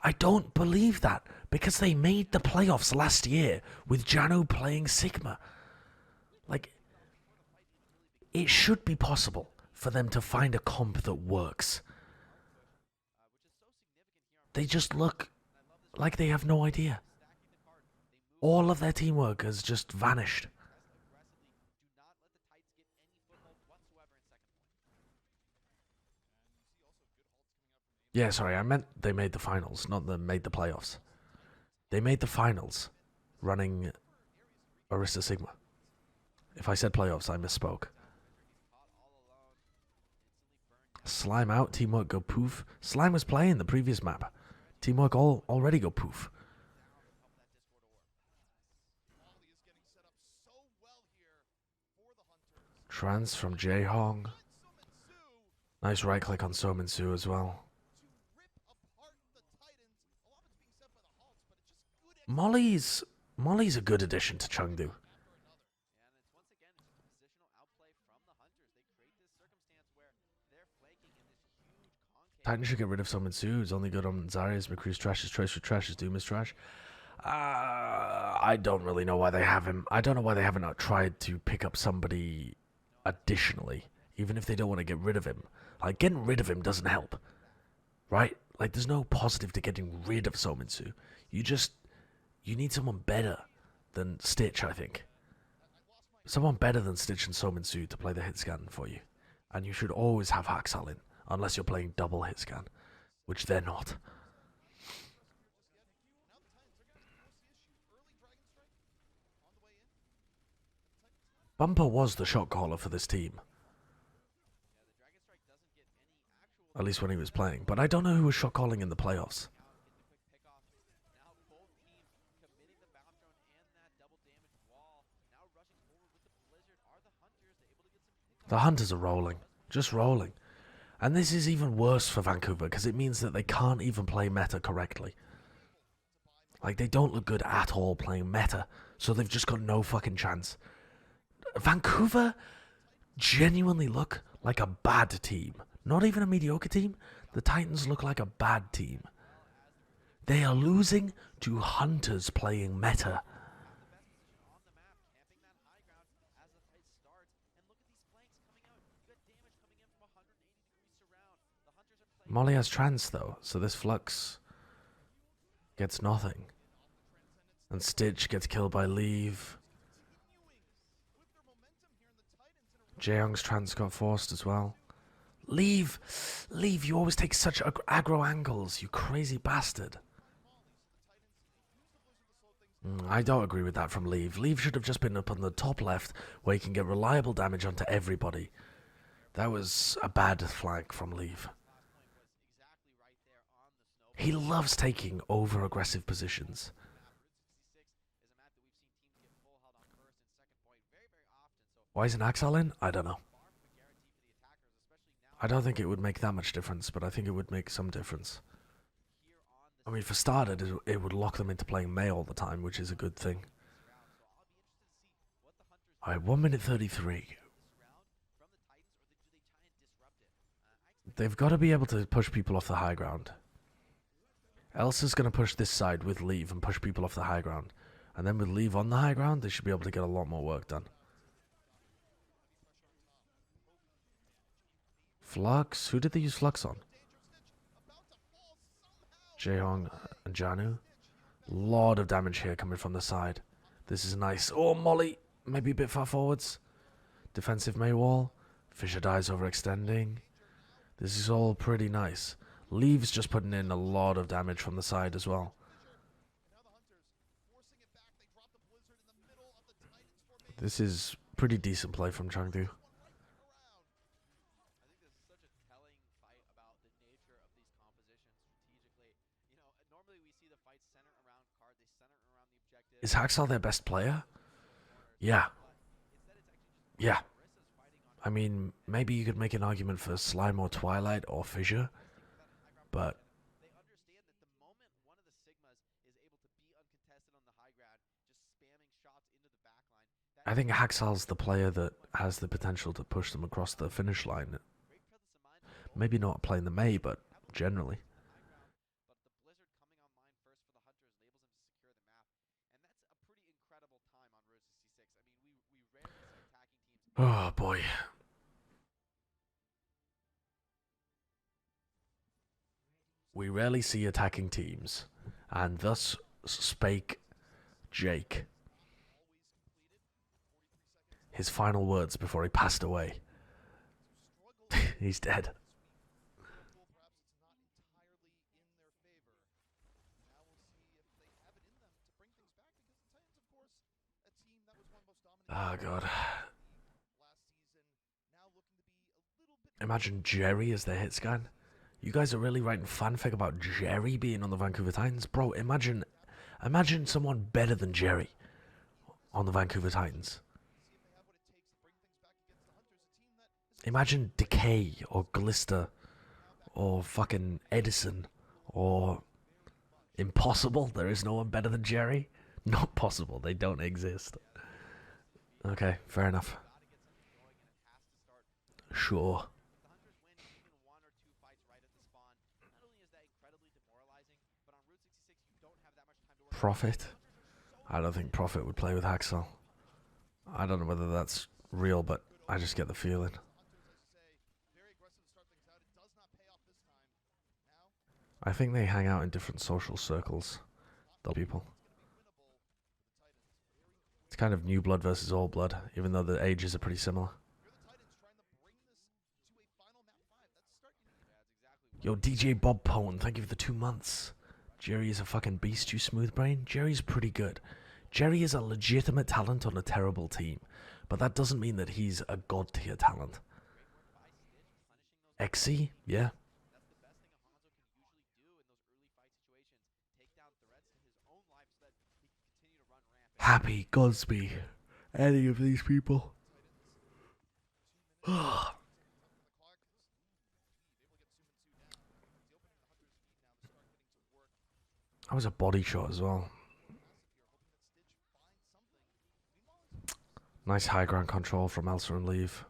I don't believe that, because they made the playoffs last year with Janu playing Sigma. Like, it should be possible for them to find a comp that works. They just look like they have no idea. All of their teamwork has just vanished. Yeah, sorry, I meant they made the finals, not they made the playoffs. They made the finals running Orisa Sigma. If I said playoffs, I misspoke. Slime out, teamwork go poof. Slime was playing the previous map. Teamwork already go poof. Trans from Jaehong. Nice right click on Sominsu as well. Molly's a good addition to Chengdu. Titan should get rid of Sominsu. He's only good on Zarya's. McCree's trash is trash. Trash is Doom is trash. I don't really know why they have him. I don't know why they haven't tried to pick up somebody additionally, even if they don't want to get rid of him. Like, getting rid of him doesn't help, right? Like, there's no positive to getting rid of Sominsu. You need someone better than Stitch, I think. Someone better than Stitch and Sominsu to play the hit scan for you. And you should always have Haxal in, unless you're playing double hit scan, which they're not. Bumper was the shot caller for this team. At least when he was playing. But I don't know who was shot calling in the playoffs. The Hunters are rolling. Just rolling. And this is even worse for Vancouver, because it means that they can't even play meta correctly. Like, they don't look good at all playing meta, so they've just got no fucking chance. Vancouver genuinely look like a bad team. Not even a mediocre team. The Titans look like a bad team. They are losing to Hunters playing meta. Molly has trans though, so this Flux gets nothing. And Stitch gets killed by Leave. Continuing with their momentum here, and the Titans in a Jaeyoung's trans got forced as well. Leave! Leave, you always take such aggro angles, you crazy bastard. I don't agree with that from Leave. Leave should have just been up on the top left, where he can get reliable damage onto everybody. That was a bad flank from Leave. He loves taking over-aggressive positions. Why isn't Axel in? I don't know. I don't think it would make that much difference, but I think it would make some difference. I mean, for starters, it would lock them into playing Mei all the time, which is a good thing. Alright, 1 minute 33. They've got to be able to push people off the high ground. Elsa's going to push this side with Leave and push people off the high ground. And then with Leave on the high ground, they should be able to get a lot more work done. Flux? Who did they use Flux on? Jaehyung and Janu. Lot of damage here coming from the side. This is nice. Oh, Molly. Maybe a bit far forwards. Defensive Mei wall. Fisher dies overextending. This is all pretty nice. Leaves just putting in a lot of damage from the side as well. This is pretty decent play from Chengdu. Is Haxal their best player? Yeah. Yeah. I mean, maybe you could make an argument for Slime or Twilight or Fissure, but I think Haxal's the player that has the potential to push them across the finish line. Maybe not playing the Mei, but generally. Oh boy. We rarely see attacking teams, and thus spake Jake. His final words before he passed away. He's dead. Oh god. Imagine Jerry as their hit scan. You guys are really writing fanfic about Jerry being on the Vancouver Titans? Bro, imagine someone better than Jerry on the Vancouver Titans. Imagine Decay or Glister or fucking Edison or Impossible. There is no one better than Jerry. Not possible. They don't exist. Okay, fair enough. Sure. Profit? I don't think Profit would play with Haxal. I don't know whether that's real, but I just get the feeling. I think they hang out in different social circles. The people. It's kind of new blood versus old blood, even though the ages are pretty similar. Yo, DJ Bob Pone, thank you for the 2 months. Jerry is a fucking beast, you smooth brain. Jerry's pretty good. Jerry is a legitimate talent on a terrible team, but that doesn't mean that he's a god tier talent. XC? Yeah. Happy, Godsby, any of these people. That was a body shot as well. Nice high ground control from Elsa and Leave.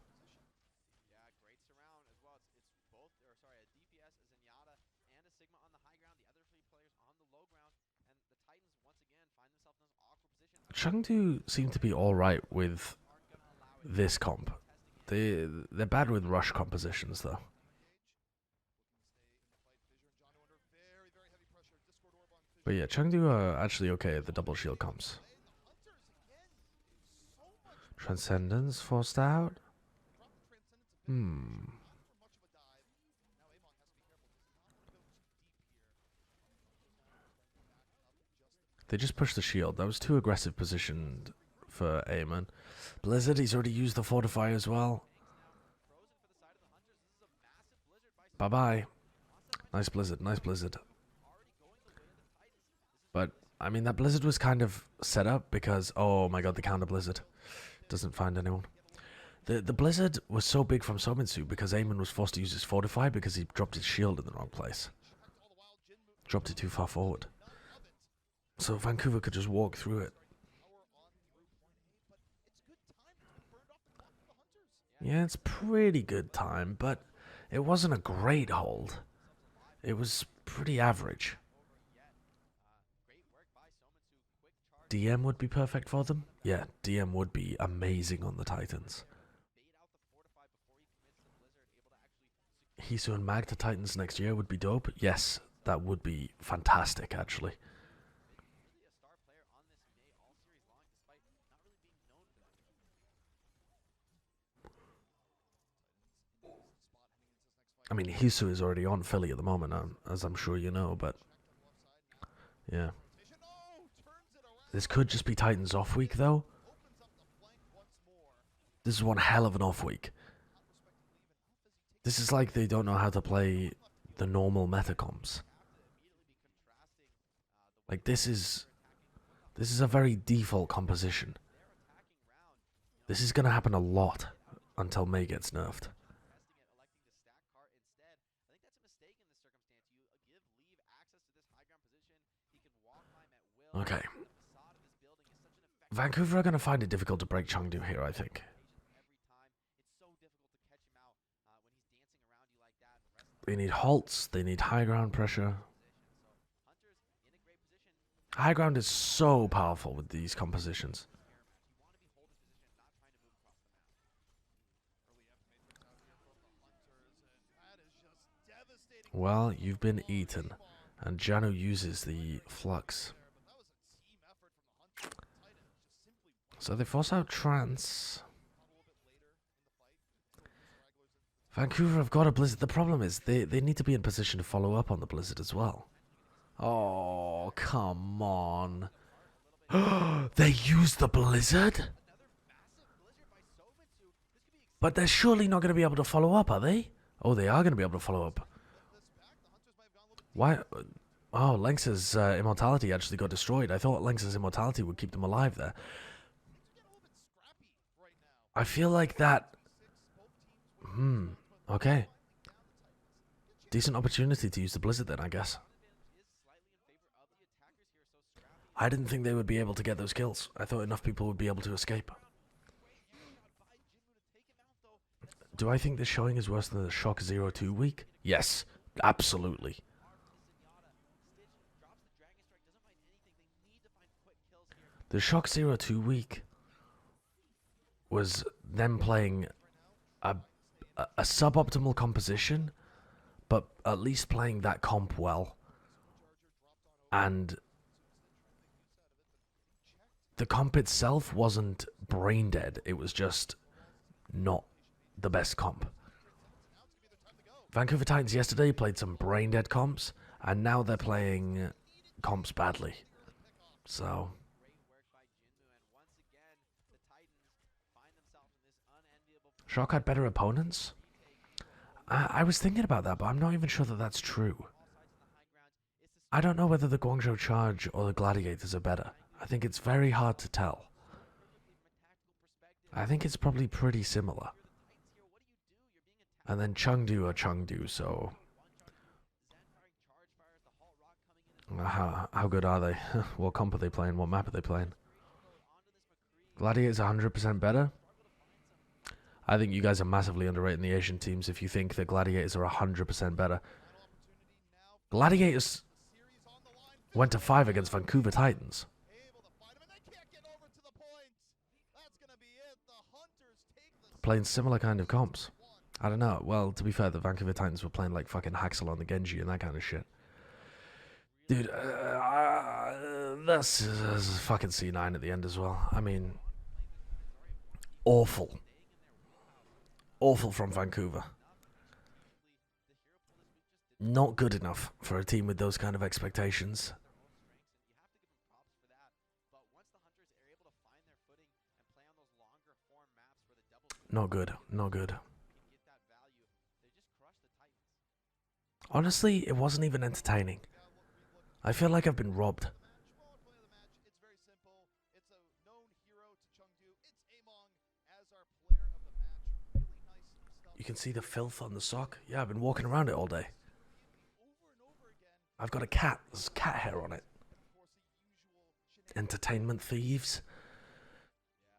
Chengdu seem to be alright with this comp. They're bad with rush compositions though. But yeah, Chengdu are actually okay at the double shield comps. Transcendence forced out. They just pushed the shield. That was too aggressive positioned for Eamon. Blizzard, he's already used the Fortify as well. Bye-bye. Nice Blizzard, nice Blizzard. But, I mean, that Blizzard was kind of set up because, oh my god, the counter Blizzard doesn't find anyone. The Blizzard was so big from Sominsu because Eamon was forced to use his Fortify because he dropped his shield in the wrong place. Dropped it too far forward. So Vancouver could just walk through it. Yeah, it's pretty good time, but it wasn't a great hold. It was pretty average. DM would be perfect for them? Yeah, DM would be amazing on the Titans. Hisu and Mag to Titans next year would be dope. Yes, that would be fantastic, actually. I mean, Hisu is already on Philly at the moment, as I'm sure you know, but yeah. This could just be Titans off week, though. This is one hell of an off week. This is like they don't know how to play the normal meta comps. Like, this is a very default composition. This is going to happen a lot until May gets nerfed. Okay. Vancouver are going to find it difficult to break Chengdu here, I think. They need halts, they need high ground pressure. High ground is so powerful with these compositions. Well, you've been eaten, and Jano uses the flux. So they force out Trance. Vancouver have got a Blizzard. The problem is they need to be in position to follow up on the Blizzard as well. Oh, come on. They used the Blizzard? But they're surely not going to be able to follow up, are they? Oh, they are going to be able to follow up. Why? Oh, Lynx's immortality actually got destroyed. I thought Lynx's immortality would keep them alive there. I feel like that... Okay. Decent opportunity to use the Blizzard then, I guess. I didn't think they would be able to get those kills. I thought enough people would be able to escape. Do I think this showing is worse than the Shock 0-2 week? Yes, absolutely. The Shock 0-2 week was them playing a suboptimal composition, but at least playing that comp well. And the comp itself wasn't brain dead, it was just not the best comp. Vancouver Titans yesterday played some brain dead comps, and now they're playing comps badly. So... Shock had better opponents? I was thinking about that, but I'm not even sure that that's true. I don't know whether the Guangzhou Charge or the Gladiators are better. I think it's very hard to tell. I think it's probably pretty similar. And then Chengdu are Chengdu, so... How good are they? What comp are they playing? What map are they playing? Gladiators 100% better? I think you guys are massively underrating the Asian teams if you think that Gladiators are 100% better. Gladiators went to 5 against Vancouver Titans. Playing similar kind of comps. I don't know. Well, to be fair, the Vancouver Titans were playing like fucking Haxel on the Genji and that kind of shit. Dude, That's fucking C9 at the end as well. I mean, awful. Awful from Vancouver. Not good enough for a team with those kind of expectations. Not good. Not good. Honestly, it wasn't even entertaining. I feel like I've been robbed. Well, play of the match, it's very simple. It's a known hero to Chengdu. It's Among as our player of the match. Really nice stuff. You can see the filth on the sock. Yeah, I've been walking around it all day. Over and over again. I've got a cat. There's cat hair on it. And of course, the usual Entertainment thieves.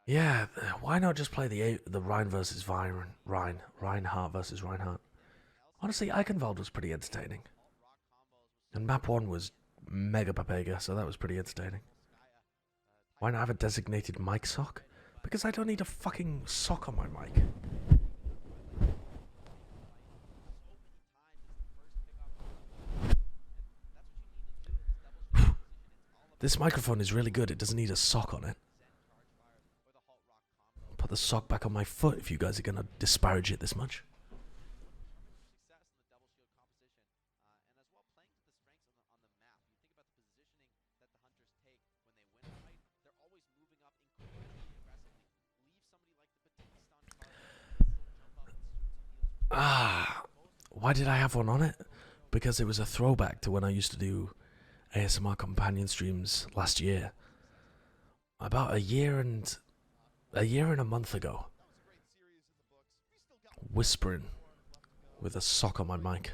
Yeah, why not just play the Ryan versus Reinhardt versus Reinhardt? Honestly, Eichenwald was pretty entertaining. And map 1 was mega papega, so that was pretty entertaining. Why not have a designated mic sock? Because I don't need a fucking sock on my mic. This microphone is really good. It doesn't need a sock on it. Put the sock back on my foot if you guys are going to disparage it this much. Why did I have one on it? Because it was a throwback to when I used to do ASMR companion streams last year. About a year and a month ago. Whispering with a sock on my mic.